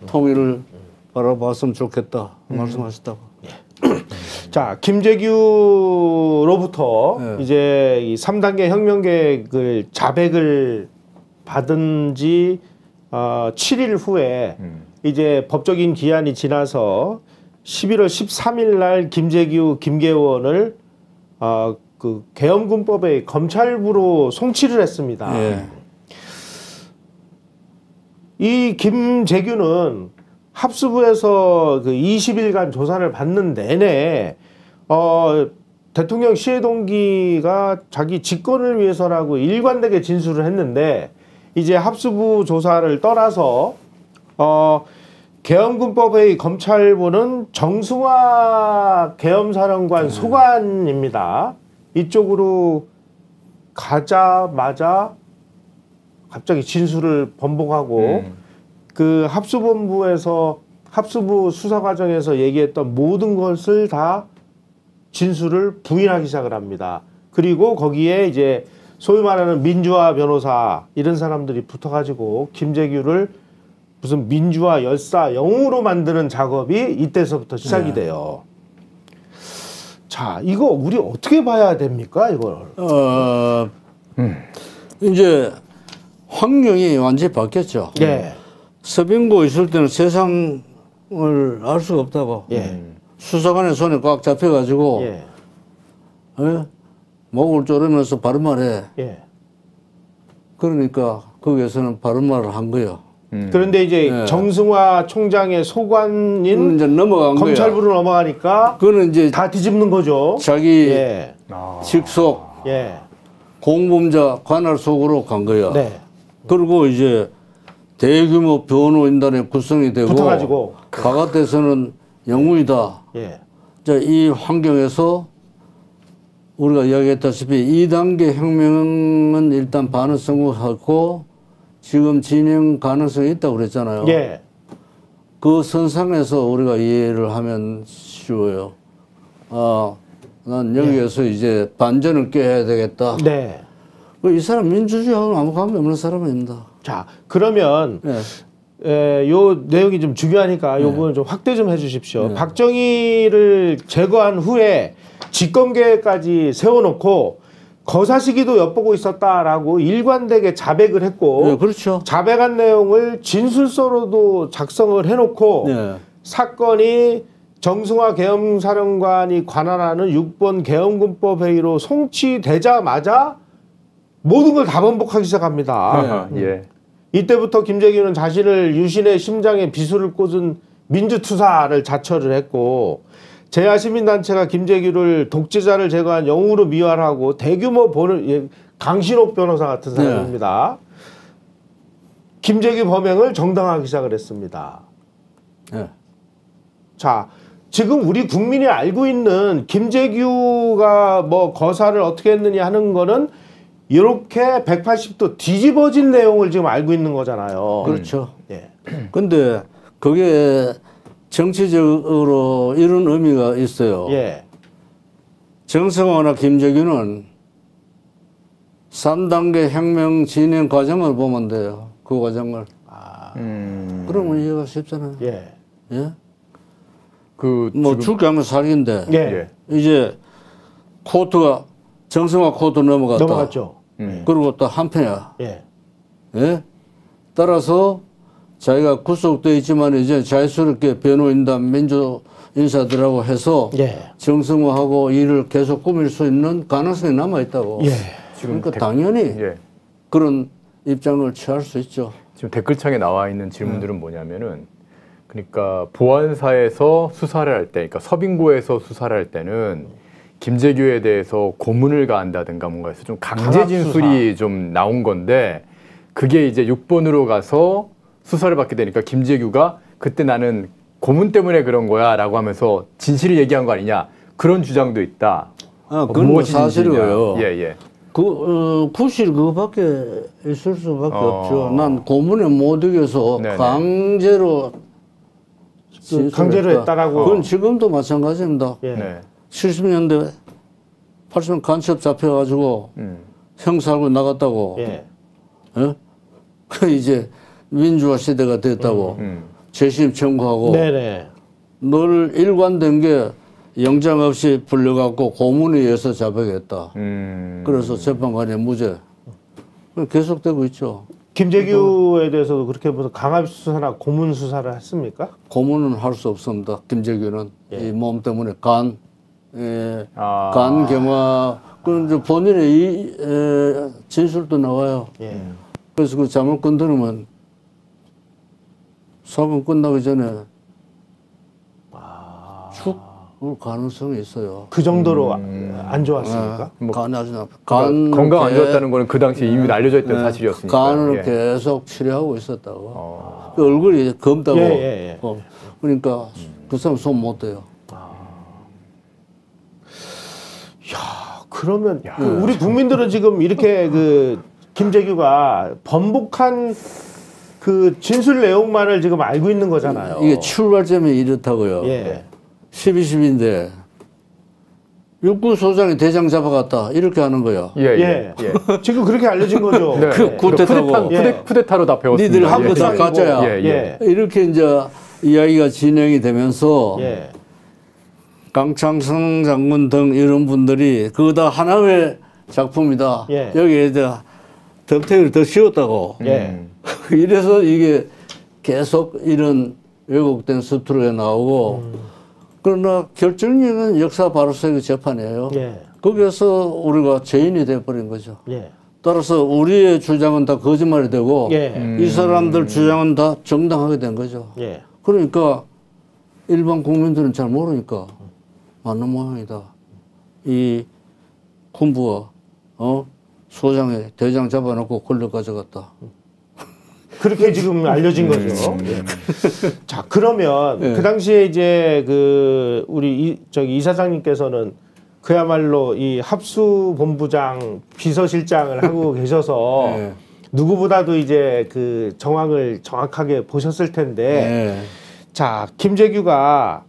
통일을 바라봤으면 좋겠다 말씀하셨다고. 자, 김재규로부터 네. 이제 이 3단계 혁명 계획을 자백을 받은 지 7일 후에 이제 법적인 기한이 지나서 11월 13일 날 김재규, 김계원을 그 계엄군법에 검찰부로 송치를 했습니다. 예. 이 김재규는 합수부에서 그 20일간 조사를 받는 내내 대통령 시해 동기가 자기 직권을 위해서라고 일관되게 진술을 했는데 이제 합수부 조사를 떠나서 계엄군법의 검찰부는 정승화 계엄사령관 소관입니다. 이쪽으로 가자마자 갑자기 진술을 번복하고 그 합수본부에서 합수부 수사 과정에서 얘기했던 모든 것을 다 진술을 부인하기 시작을 합니다. 그리고 거기에 이제 소위 말하는 민주화 변호사 이런 사람들이 붙어가지고 김재규를 무슨 민주화 열사 영웅으로 만드는 작업이 이때서부터 시작이 돼요. 자, 이거 우리 어떻게 봐야 됩니까, 이걸? 이제 환경이 완전히 바뀌었죠. 예. 서빙고 있을 때는 세상을 알 수가 없다고. 예. 수사관의 손에 꽉 잡혀가지고 예. 목을 조르면서 바른 말해. 예. 그러니까 거기에서는 바른 말을 한 거예요. 그런데 이제 예. 정승화 총장의 소관인 이제 넘어간 거예요. 검찰부로 넘어가니까 그거는 이제 다 뒤집는 거죠. 자기 예. 직속 예. 공범자 관할 속으로 간 거야. 네. 그리고 이제 대규모 변호인단이 구성이 되고 붙어가지고. 바깥에서는 영웅이다. 예. 자, 이 환경에서 우리가 이야기했다시피 2단계 혁명은 일단 반은 성공하고 지금 진행 가능성이 있다고 그랬잖아요. 예. 그 선상에서 우리가 이해를 하면 쉬워요. 난 여기에서 이제 반전을 꾀해야 되겠다. 네. 이 사람 민주주의하고는 아무 관계 없는 사람입니다. 자, 그러면 요 내용이 좀 중요하니까 요 부분 좀 확대 좀 해주십시오. 박정희를 제거한 후에 집권계획까지 세워놓고 거사시기도 엿보고 있었다라고 일관되게 자백을 했고, 네, 그렇죠. 자백한 내용을 진술서로도 작성을 해놓고 네. 사건이 정승화 계엄사령관이 관할하는 6번 계엄군법 회의로 송치되자마자 모든 걸 다 번복하기 시작합니다. 예. 이때부터 김재규는 자신을 유신의 심장에 비수를 꽂은 민주투사를 자처를 했고, 제야시민단체가 김재규를 독재자를 제거한 영웅으로 미화하고 대규모 강신옥 변호사 같은 사람입니다. 김재규 범행을 정당화하기 시작을 했습니다. 네. 자, 지금 우리 국민이 알고 있는 김재규가 뭐 거사를 어떻게 했느냐 하는 거는 이렇게 180도 뒤집어진 내용을 지금 알고 있는 거잖아요. 그렇죠. 예. 근데 그게 정치적으로 이런 의미가 있어요. 예. 정승화나 김재규는 3단계 혁명 진행 과정을 보면 돼요. 그 과정을. 그러면 이해가 쉽잖아요. 예. 예? 그 뭐 죽게 하면 살기인데 예. 이제 코트가 정승화 코트 넘어갔다. 넘어갔죠. 그리고 또 한편이야. 예. 예? 따라서 자기가 구속되어 있지만 이제 자유스럽게 변호인단 민주 인사들하고 해서 예. 정승화하고 일을 계속 꾸밀 수 있는 가능성이 남아 있다고. 예. 그러니까 당연히 예. 그런 입장을 취할 수 있죠. 지금 댓글창에 나와 있는 질문들은 뭐냐면은 그러니까 보안사에서 수사를 할 때, 그러니까 서빙고에서 수사를 할 때는 김재규에 대해서 고문을 가한다든가 뭔가 해서 좀 강제 진술이 좀 나온 건데 그게 이제 6번으로 가서 수사를 받게 되니까 김재규가 그때 나는 고문 때문에 그런 거야 라고 하면서 진실을 얘기한 거 아니냐 그런 주장도 있다. 그건 무엇이 사실이에요. 진실이냐. 예. 구실 그거밖에 있을 수밖에 없죠. 난 고문에 못 이겨서 네네. 강제로 했다라고. 그건 지금도 마찬가지입니다. 예. 네. 70년대 80년 간첩 잡혀가지고 형사하고 나갔다고. 예. 예? 그 이제 민주화 시대가 됐다고 재심 청구하고 네네. 늘 일관된 게 영장 없이 불려갖고 고문에 의해서 자백했다. 그래서 재판관이 무죄. 계속되고 있죠. 김재규에 대해서도 그렇게 무슨 강압 수사나 고문 수사를 했습니까? 고문은 할 수 없습니다. 김재규는 예. 이 몸 때문에 간 예, 아. 간경화 그런 이제 본인의 진술도 나와요. 예. 그래서 그 잘못 건드리면 사건 끝나기 전에 죽을 가능성이 있어요. 그 정도로 안 좋았습니까? 간이 아주 나빠. 그러니까 건강 안 좋았다는 거는 그 당시 이미 알려져 있던 사실이었으니까. 간을 예. 계속 치료하고 있었다고. 그 얼굴이 검다고. 예. 그러니까 그 사람 손 못 대요. 그러면 그 우리 국민들은 지금 이렇게 그 김재규가 번복한 그 진술 내용만을 지금 알고 있는 거잖아요. 이게 출발점이 이렇다고요. 예. 12.12인데 육군소장이 대장 잡아갔다 이렇게 하는 거예요. 예. 지금 그렇게 알려진 거죠. 네. 그 쿠데타고. 쿠데타로 다 배웠습니다. 니들 한 거 다 예. 가짜야. 예. 이렇게 이제 이야기가 진행이 되면서 예. 강창성 장군 등 이런 분들이 그거 다 하나의 작품이다. 예. 여기에다 덤태기를 더 씌웠다고. 예. 이래서 이게 계속 이런 왜곡된 스토리가 나오고 그러나 결정적인 역사 바로서의 재판이에요. 예. 거기에서 우리가 죄인이 돼버린 거죠. 예. 따라서 우리의 주장은 다 거짓말이 되고 예. 이 사람들 주장은 다 정당하게 된 거죠. 예. 그러니까 일반 국민들은 잘 모르니까 맞는 모양이다. 이 군부가 소장에 대장 잡아놓고 권력 가져갔다. 그렇게 지금 알려진 거죠. 예. 자, 그러면 그 당시에 이제 그 우리 이 사장님께서는 그야말로 이 합수본부장 비서실장을 하고 계셔서 네. 누구보다도 이제 그 정황을 정확하게 보셨을 텐데 네. 자, 김재규가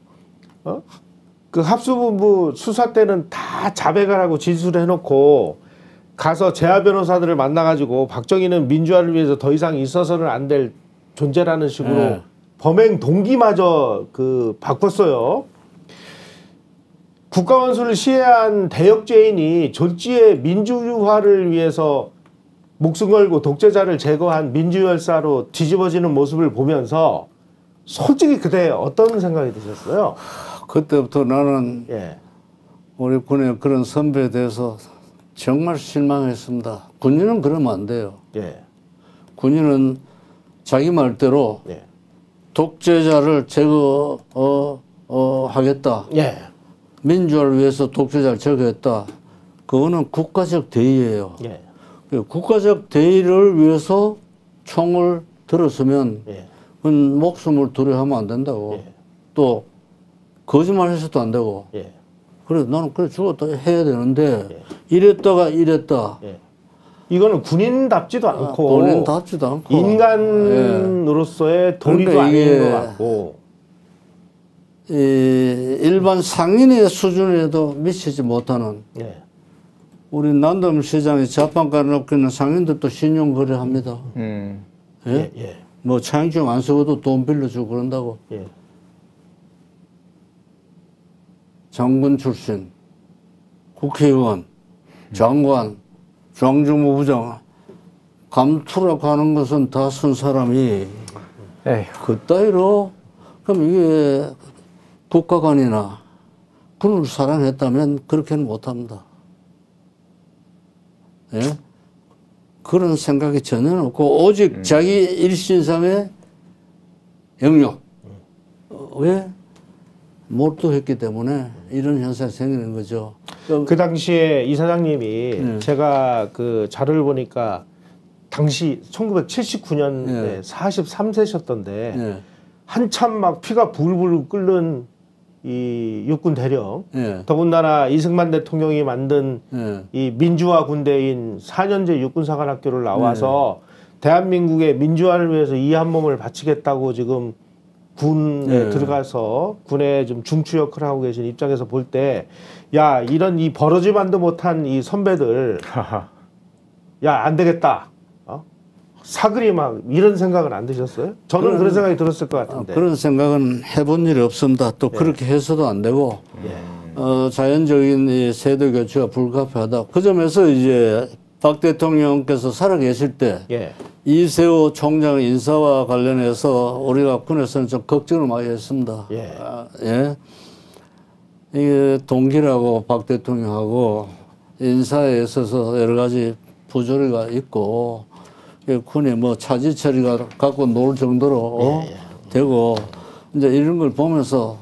그 합수본부 수사 때는 다 자백을 하고 진술을 해놓고 가서 재하 변호사들을 만나가지고 박정희는 민주화를 위해서 더 이상 있어서는 안 될 존재라는 식으로 네. 범행 동기마저 그 바꿨어요. 국가원수를 시해한 대역죄인이 졸지에 민주화를 위해서 목숨 걸고 독재자를 제거한 민주열사로 뒤집어지는 모습을 보면서 솔직히 그때 어떤 생각이 드셨어요? 그때부터 나는 예. 우리 군의 그런 선배에 대해서 정말 실망했습니다. 군인은 그러면 안 돼요. 예. 군인은 자기 말대로 예. 독재자를 하겠다. 예. 민주화를 위해서 독재자를 제거했다. 그거는 국가적 대의예요. 예. 국가적 대의를 위해서 총을 들었으면 예. 그건 목숨을 두려워하면 안 된다고. 예. 또 거짓말해서도 안 되고. 예. 그래 나는 그래 죽었다 해야 되는데 이랬다가 이랬다. 예. 이거는 군인답지도 않고 본인답지도 않고 인간으로서의 도리도 그러니까 아닌 이게 것 같고 이 일반 상인의 수준에도 미치지 못하는 예. 우리 난담 시장에 자판가 놓고 있는 상인들도 신용 거래합니다. 예? 예. 뭐 차용증 안 쓰고도 돈 빌려주고 그런다고. 예. 장군 출신, 국회의원, 장관, 중앙정보부장 감투라고 하는 것은 다 쓴 사람이 에휴. 그따위로 그럼 이게 국가관이나 군을 사랑했다면 그렇게는 못합니다. 예? 그런 생각이 전혀 없고 오직 자기 일신상의 영역 왜 몰두했기 때문에 이런 현상이 생기는 거죠. 그 당시에 이 사장님이 제가 그 자료를 보니까 당시 1979년에 43세셨던데 예. 한참 막 피가 불불 끓는 이 육군 대령 예. 더군다나 이승만 대통령이 만든 예. 이 민주화 군대인 4년제 육군사관학교를 나와서 대한민국의 민주화를 위해서 이 한 몸을 바치겠다고 지금 군에 들어가서 군에 좀 중추 역할을 하고 계신 입장에서 볼 때 야 이런 이 버러지만도 못한 이 선배들 야 안 되겠다 사그리 막 이런 생각은 안 드셨어요? 저는 그런 생각이 들었을 것 같은데 그런 생각은 해본 일이 없습니다. 또 그렇게 해서도 안 되고 자연적인 이 세대 교체가 불가피하다. 그 점에서 이제 박 대통령께서 살아계실 때 예. 이세호 총장 인사와 관련해서 우리가 군에서는 좀 걱정을 많이 했습니다. 예. 예. 이게 동기라고 박 대통령하고 인사에 있어서 여러 가지 부조리가 있고 군이 뭐 차지 처리가 갖고 놀 정도로 되고 이제 이런 걸 보면서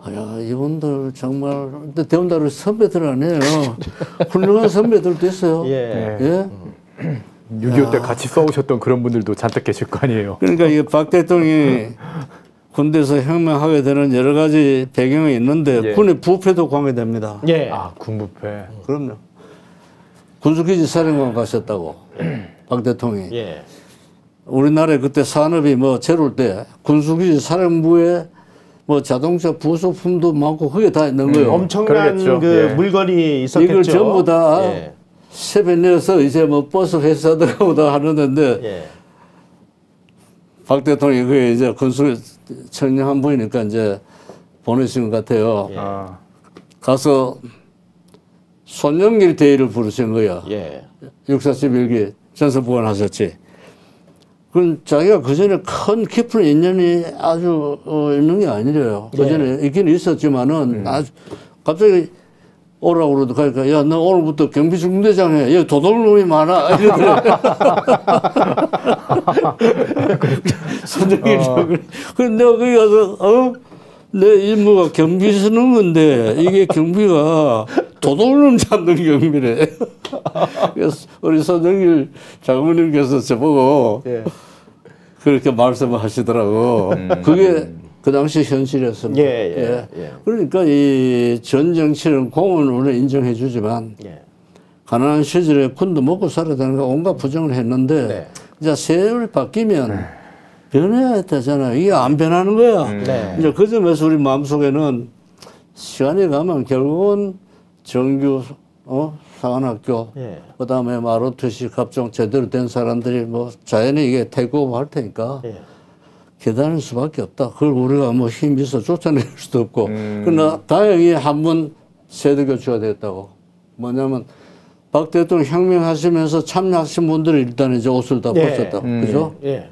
야 이분들 정말 대원다루 선배들 아니에요. 훌륭한 선배들도 있어요. 예? 6.25 때 같이 싸우셨던 그런 분들도 잔뜩 계실 거 아니에요. 그러니까 이 박 대통령이 군대에서 혁명하게 되는 여러 가지 배경이 있는데 예. 군의 부패도 관계됩니다. 예. 아, 군부패. 그럼요. 군수기지 사령관 가셨다고 박 대통령이. 예. 우리나라에 그때 산업이 뭐 제로일 때 군수기지 사령부에 뭐 자동차 부속품도 많고 그게 다 있는 거예요. 엄청난 그러겠죠. 그 예. 물건이 있었겠죠. 이걸 전부 다 예. 세배 내서 이제 뭐 버스 회사들하고 다 하는데 예. 박 대통령이 그게 이제 군수 청년 한 분이니까 이제 보내신 것 같아요. 아, 가서 손영길 대위를 부르신 거야. 예. 육사 11기 전서부관 하셨지. 그건 자기가 그 전에 큰 깊은 인연이 아주 있는 게 아니래요. 그 전에 있긴 있었지만은 아주 갑자기 오라고 그러도 가니까 야, 너 오늘부터 경비중대장 해. 여기 도둑놈이 많아. 이러더래. 손정일이 그래 내가 거기 가서 내 임무가 경비 쓰는 건데 이게 경비가 도둑놈 잡는 경비래. 그래서 우리 손정일 장모님께서 저보고 예. 그렇게 말씀을 하시더라고. 그게 그 당시 현실이었습니다. 예. 그러니까 이 전 정치는 공은 우리는 인정해 주지만 예. 가난한 시절에 군도 먹고 살아야 되는 거 온갖 부정을 했는데 네. 이제 세월이 바뀌면 변해야 되잖아요. 이게 안 변하는 거야. 네. 이제 그 점에서 우리 마음속에는 시간이 가면 결국은 정규 사관학교 예. 그다음에 마루트시 갑종 제대로 된 사람들이 뭐 자연히 이게 테이크오버 할 테니까 예. 기다릴 수밖에 없다. 그걸 우리가 뭐 힘이 있어 쫓아낼 수도 없고. 그러나 다행히 한 번 세대 교체가 됐다고. 뭐냐면 박 대통령 혁명하시면서 참여하신 분들이 일단 이제 옷을 다 벗었다. 그죠? 예.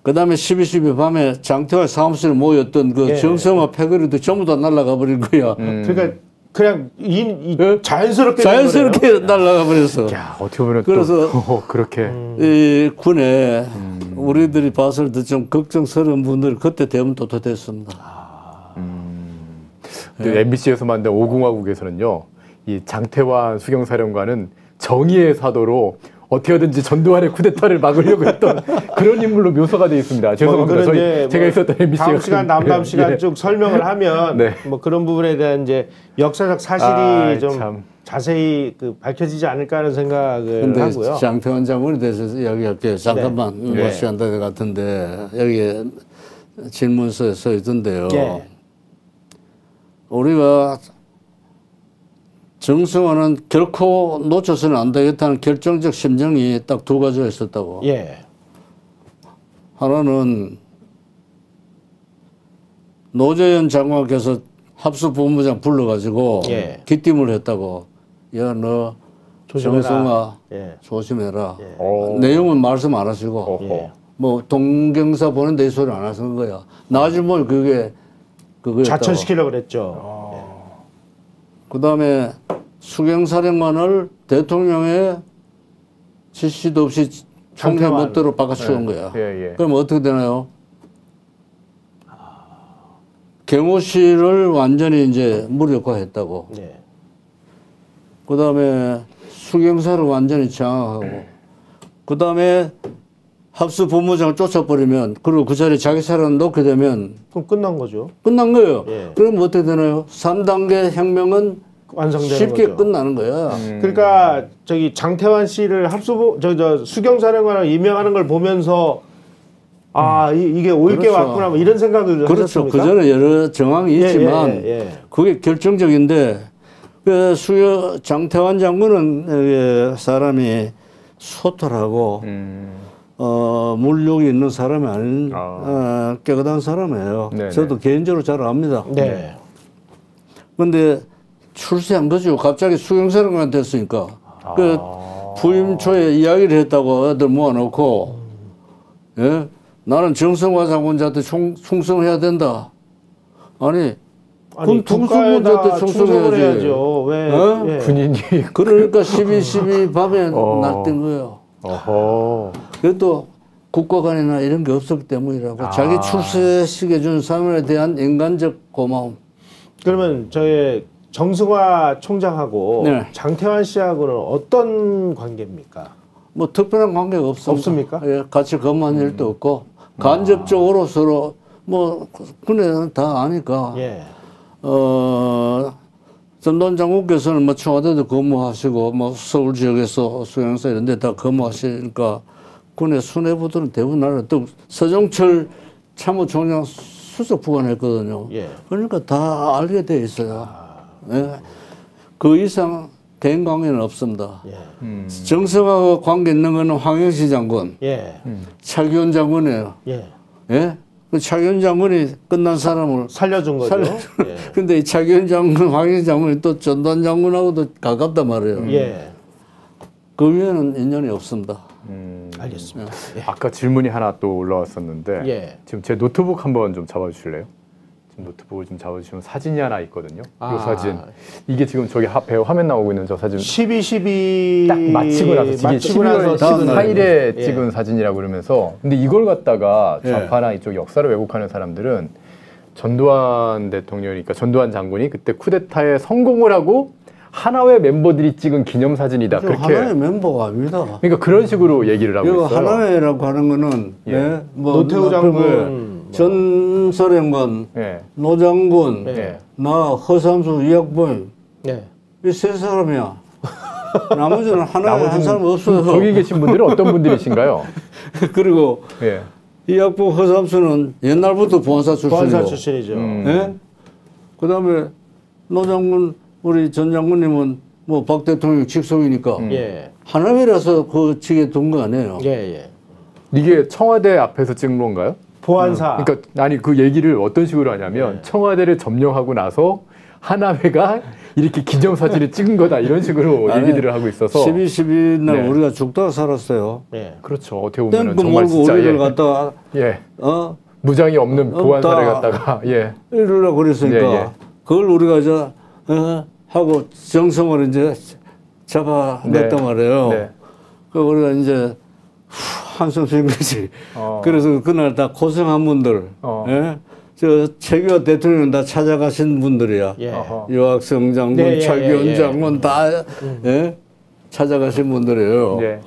그 다음에 12.12 밤에 장태환 사무실에 모였던 그 예. 정성화 패거리도 전부 다 날아가 버린 거야. 그러니까 그냥 예? 자연스럽게 된 자연스럽게 날아가 버렸어. 야, 어떻게 보면 그래서 또 그렇게 이 군에 우리들이 봤을 때 좀 걱정스러운 분들이 그때 되면 또 됐습니다. MBC에서 만든 오공화국에서는요, 이 장태환 수경사령관은 정의의 사도로 어떻게든지 전두환의 쿠데타를 막으려고 했던 그런 인물로 묘사가 되어 있습니다. 죄송합니다. 저희 제가 있었던 MBC 다음 시간 남담 시간 예. 쭉 설명을 하면 네. 뭐 그런 부분에 대한 이제 역사적 사실이 좀 참. 자세히 그 밝혀지지 않을까 하는 생각을 근데 하고요. 장태환 장군에 대해서 이야기할게요. 잠깐만 네. 뭐 시간 될 것 같은데 여기 질문서에 써 있던데요. 예. 우리가 정승환은 결코 놓쳐서는 안 되겠다는 결정적 심정이 딱 두 가지가 있었다고. 예. 하나는 노재현 장관께서 합수본부장 불러가지고 예. 기띔을 했다고. 야, 너 조심해라. 정승화 예. 조심해라. 오. 내용은 말씀 안 하시고 예. 뭐 동경사 보는데 이 소리 안 하신 거야. 나중에 그게 그거였다고. 자천시키려고 그랬죠. 그 다음에 수경사령관을 대통령의 지시도 없이 총재 장태환. 멋대로 바꿔치운 거야. 예, 예. 그럼 어떻게 되나요? 경호실을 완전히 이제 무력화했다고. 예. 그 다음에 수경사를 완전히 장악하고. 그 다음에 합수본부장을 쫓아버리면, 그리고 그 자리에 자기 사람 놓게 되면 그럼 끝난 거죠. 끝난 거예요. 예. 그럼 어떻게 되나요? 3단계 혁명은 완성되는 쉽게 거죠. 끝나는 거야. 그러니까 저기 장태환 씨를 저 수경사령관을 임명하는 걸 보면서 아 이게 올 게 그렇죠. 왔구나 뭐 이런 생각을 그렇죠. 하셨습니까? 그 전에 여러 정황이 예, 있지만 예. 그게 결정적인데 그 장태환 장군은 사람이 소탈하고 물욕이 있는 사람이 아닌 깨끗한 사람이에요. 네네. 저도 개인적으로 잘 압니다. 네. 근데 출세한 거죠. 갑자기 수경사령관 됐으니까. 그 부임 초에 이야기를 했다고 애들 모아놓고, 예? 나는 정성화 장군한테 충성해야 된다. 아니, 군 특수부대 충성을 해야죠. 왜? 어? 예. 군인이 그러니까 12.12 밤에 날뛴 거예요. 어허. 그것도 국가관이나 이런 게 없었기 때문이라고. 자기 출세시켜 준 사람에 대한 인간적 고마움. 그러면 저의 정승화 총장하고 네. 장태환 씨하고는 어떤 관계입니까? 뭐 특별한 관계가 없습니까? 예, 같이 근무한 일도 없고 간접적으로 서로 뭐 군에는 다 아니까. 예. 전두환 장군께서는 뭐 청와대도 근무하시고 뭐 서울 지역에서 수행사 이런 데 다 근무하시니까 군의 수뇌부들은 대부분 나라 또 서정철 참모총장 수석 부관했거든요. 예. 그러니까 다 알게 돼 있어요. 예. 그 이상 개인 관계는 없습니다. 예. 정성하고 관계 있는 거는 황영시 장군, 예. 차기원 장군이에요. 예. 예? 그 차기원 장군이 끝난 사람을 살려준 거죠. 예. 근데 이 차기원 장군, 황영시 장군이 또 전두환 장군하고도 가깝단 말이에요. 예. 그 위에는 인연이 없습니다. 알겠습니다. 아까 질문이 하나 또 올라왔었는데 예. 지금 제 노트북 한번 좀 잡아주실래요? 지금 노트북을 좀 잡아주시면 사진이 하나 있거든요. 이 사진. 이게 지금 저기 앞에 화면 나오고 있는 저 사진. 12.12 딱 마치고 나서 이게 마치고 나서 11월 14일에 예. 찍은 사진이라고 그러면서 근데 이걸 갖다가 예. 좌파나 이쪽 역사를 왜곡하는 사람들은 전두환 대통령이니까 전두환 장군이 그때 쿠데타에 성공을 하고 하나회 멤버들이 찍은 기념사진이다. 그렇게 하나의 멤버가 아닙니다. 그러니까 그런 식으로 얘기를 하고 이거 있어요. 하나회라고 하는 거는 예. 예. 뭐 노태우 장군, 전설행관, 예. 노장군, 예. 나 허삼수, 이학봉 네. 이 세 사람이야. 나머지는 하나회 한 사람 없어요. 거기 계신 분들은 어떤 분들이신가요? 그리고 예. 이학봉, 허삼수는 옛날부터 보안사 출신이고. 보안사 출신이죠. 예? 그다음에 노장군 우리 전 장군님은 뭐 박 대통령 직속이니까 예. 하나회라서 그 직에 둔 거 아니에요. 예, 예. 이게 청와대 앞에서 찍은 건가요? 보안사. 그러니까 아니 그 얘기를 어떤 식으로 하냐면 청와대를 점령하고 나서 하나회가 이렇게 기념사진을 찍은 거다 이런 식으로 아니, 얘기들을 하고 있어서 12.12 날 네. 우리가 죽다가 살았어요. 예. 그렇죠. 어떻게 보면 땡크 정말 몰고 진짜 우리를 예. 갖다가 예. 어 무장이 없는 보안사를 없다. 갖다가 예. 이러려고 그랬으니까 예, 예. 그걸 우리가 이제 하고 정성을 이제 잡아냈단 네. 말이에요. 네. 그 우리가 이제 한숨 쉰 거지. 그래서 그날 다 고생한 분들, 예? 저 최규하 대통령 다 찾아가신 분들이야. 예. 유학성 장군, 네, 예, 차기원 예, 예. 장군 다 예? 찾아가신 분들이에요. 예.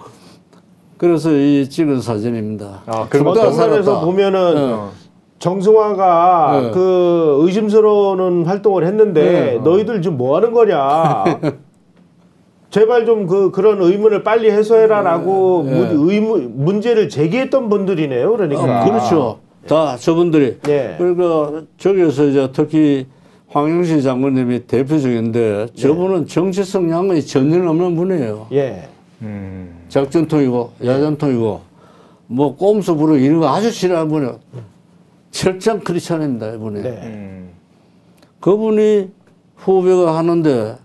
그래서 이 찍은 사진입니다. 그리고 죽다 어떤 면에서 살았다. 보면은 정승화가 네. 그 의심스러운 활동을 했는데 너희들 지금 뭐 하는 거냐? 제발 좀 그런 의문을 빨리 해소해라라고 문제를 제기했던 분들이네요. 그러니까. 그렇죠. 다 저분들이. 예. 그러니까 저기에서 이제 특히 황영시 장군님이 대표적인데 저분은 정치 성향이 전혀 없는 분이에요. 예. 작전통이고 야전통이고 뭐 꼼수 부르고 이런 거 아주 싫어하는 분이에요. 철저한 크리스찬입니다, 이분이. 네. 그분이 후배가 하는데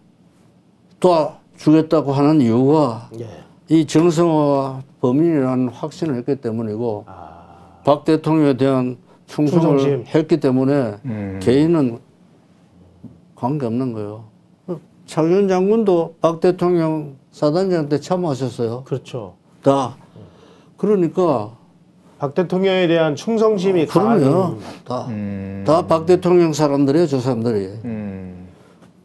도와주겠다고 하는 이유가 예. 이 정성화가 범인이라는 확신을 했기 때문이고 박 대통령에 대한 충성을 충성심. 했기 때문에 개인은 관계없는 거예요. 차기원 장군도 박 대통령 사단장 때 참모하셨어요. 그렇죠. 다. 그러니까 박 대통령에 대한 충성심이 그럼요. 강한 다 박 대통령 사람들이에요, 저 사람들이.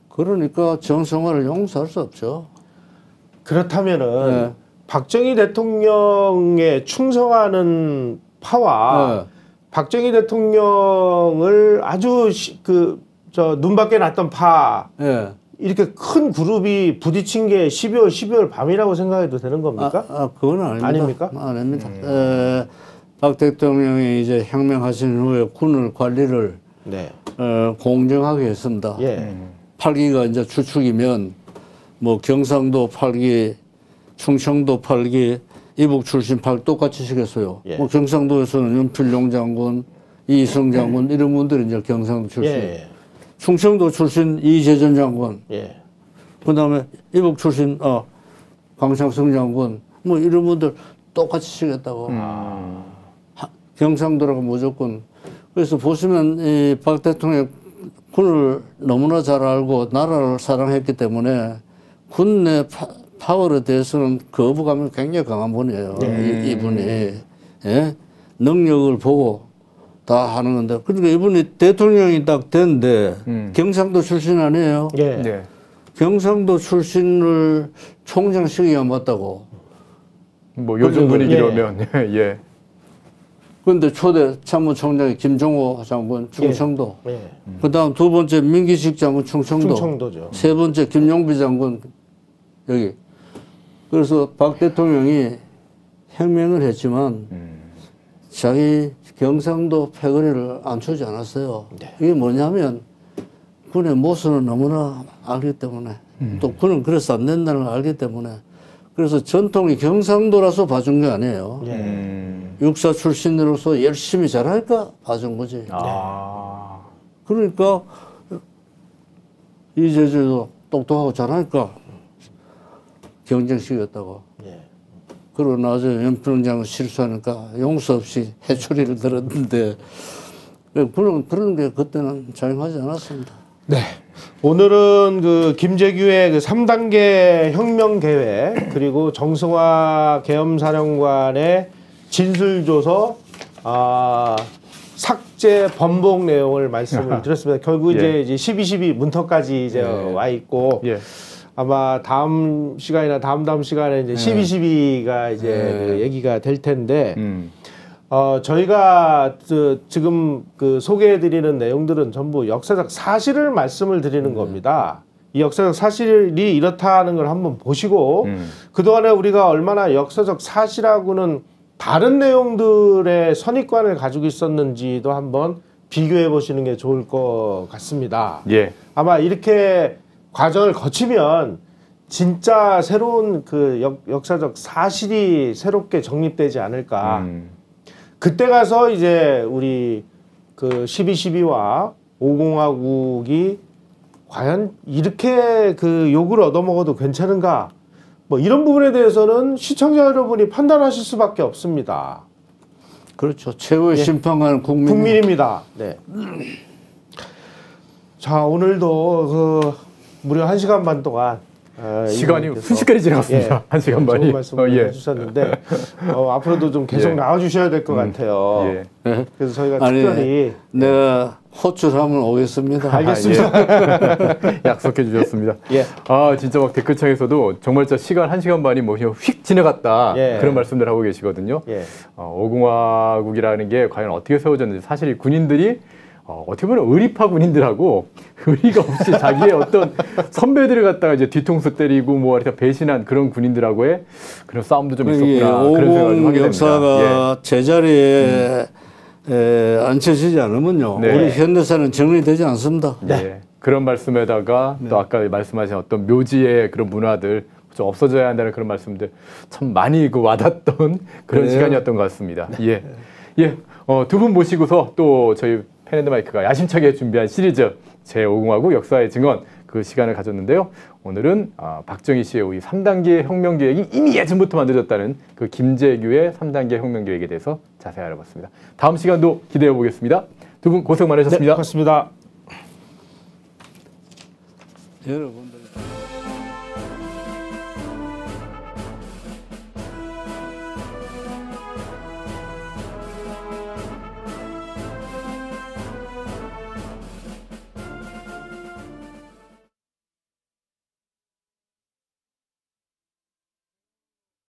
그러니까 정성화를 용서할 수 없죠. 그렇다면은 네. 박정희 대통령에 충성하는 파와 네. 박정희 대통령을 아주 눈밖에 났던 파 예. 이렇게 큰 그룹이 부딪힌 게 12월 밤이라고 생각해도 되는 겁니까? 그건 아닙니다. 아닙니까? 아닙니다. 박 대통령이 이제 혁명하신 후에 군을 관리를 네. 공정하게 했습니다. 예. 8기가 이제 주축이면 뭐 경상도 8기, 충청도 8기, 이북 출신 8기 똑같이 시켰어요. 예. 뭐 경상도에서는 윤필용 장군, 이희성 장군 이런 분들이 이제 경상도 출신. 예. 충청도 출신 이재전 장군, 예. 그다음에 이북 출신 강창성 장군, 뭐 이런 분들 똑같이 시켰다고. 경상도라고 무조건. 그래서 보시면 이 박 대통령 군을 너무나 잘 알고 나라를 사랑했기 때문에 군 내 파워에 대해서는 거부감이 굉장히 강한 분이에요. 이분이 예? 능력을 보고 다 하는 건데 그러니까 이분이 대통령이 딱 됐는데 경상도 출신 아니에요. 예. 네. 경상도 출신을 총장 시기가 맞다고. 뭐 요즘 분위기로면 예. 그런데 초대 참모총장이 김종호 장군 충청도. 예. 그다음 두 번째 민기식 장군 충청도. 충청도죠. 세 번째 김용비 장군 여기. 그래서 박 대통령이 행명을 했지만 자기 경상도 패거리를 안 주지 않았어요. 이게 뭐냐면 군의 모순을 너무나 알기 때문에 또 군은 그래서 안 된다는 걸 알기 때문에 그래서 전통이 경상도라서 봐준 게 아니에요. 육사 출신으로서 열심히 잘하니까 봐준 거지. 아. 그러니까 이재주도 똑똑하고 잘하니까 경쟁시켰다고. 그러고 나중에 연평장 실수하니까 용서 없이 해초리를 들었는데 그런 게 그때는 자행하지 않았습니다. 네. 오늘은 그 김재규의 그 3단계 혁명 계획 그리고 정승화 계엄사령관의 진술조서 삭제 번복 내용을 말씀을 드렸습니다. 결국 이제 12.12 문턱까지 이제 와 있고 아마 다음 시간이나 다음 시간에 이제 12.12가 이제 그 얘기가 될 텐데 저희가 지금 그 소개해드리는 내용들은 전부 역사적 사실을 말씀을 드리는 겁니다. 이 역사적 사실이 이렇다는 걸 한번 보시고 그동안에 우리가 얼마나 역사적 사실하고는 다른 내용들의 선입관을 가지고 있었는지도 한번 비교해 보시는 게 좋을 것 같습니다. 예. 아마 이렇게 과정을 거치면 진짜 새로운 그 역사적 사실이 새롭게 정립되지 않을까. 그때 가서 이제 우리 그 12.12와 5공화국이 과연 이렇게 그 욕을 얻어먹어도 괜찮은가? 뭐 이런 부분에 대해서는 시청자 여러분이 판단하실 수밖에 없습니다. 그렇죠. 최고의 심판관은 국민입니다. 네. 자, 오늘도 그 무려 1시간 반 동안 시간이 순식간에 지나갔습니다. 1시간 반이. 좋은 말씀을 해주셨는데 앞으로도 좀 계속 나와주셔야 될 것 같아요. 그래서 저희가 특별히 내가 호출하면 오겠습니다. 알겠습니다. 약속해 주셨습니다. 예. 아 진짜 막 댓글창에서도 정말 진짜 시간 1시간 반이 뭐 그냥 휙 지나갔다 그런 말씀들 하고 계시거든요. 5공화국이라는 게 과연 어떻게 세워졌는지 사실 이 군인들이 어떻게 보면 의리파 군인들하고 의리가 없이 자기의 어떤 선배들을 갖다가 이제 뒤통수 때리고 뭐 이렇게 배신한 그런 군인들하고의 그런 싸움도 좀 있었구나. 그런 생각을 좀 하게 역사가 제자리에 앉혀지지 않으면요. 우리 현대사는 정리되지 않습니다. 네. 그런 말씀에다가 또 아까 말씀하신 어떤 묘지의 그런 문화들 좀 없어져야 한다는 그런 말씀들 참 많이 그 와닿던 그런 시간이었던 것 같습니다. 두 분 모시고서 또 저희 펜앤드마이크가 야심차게 준비한 시리즈 제5공화국 역사의 증언 그 시간을 가졌는데요. 오늘은 박정희 씨의 이 3단계 혁명 계획이 이미 예전부터 만들어졌다는 그 김재규의 3단계 혁명 계획에 대해서 자세히 알아봤습니다. 다음 시간도 기대해 보겠습니다. 두 분 고생 많으셨습니다. 네, 고맙습니다. 여러분들.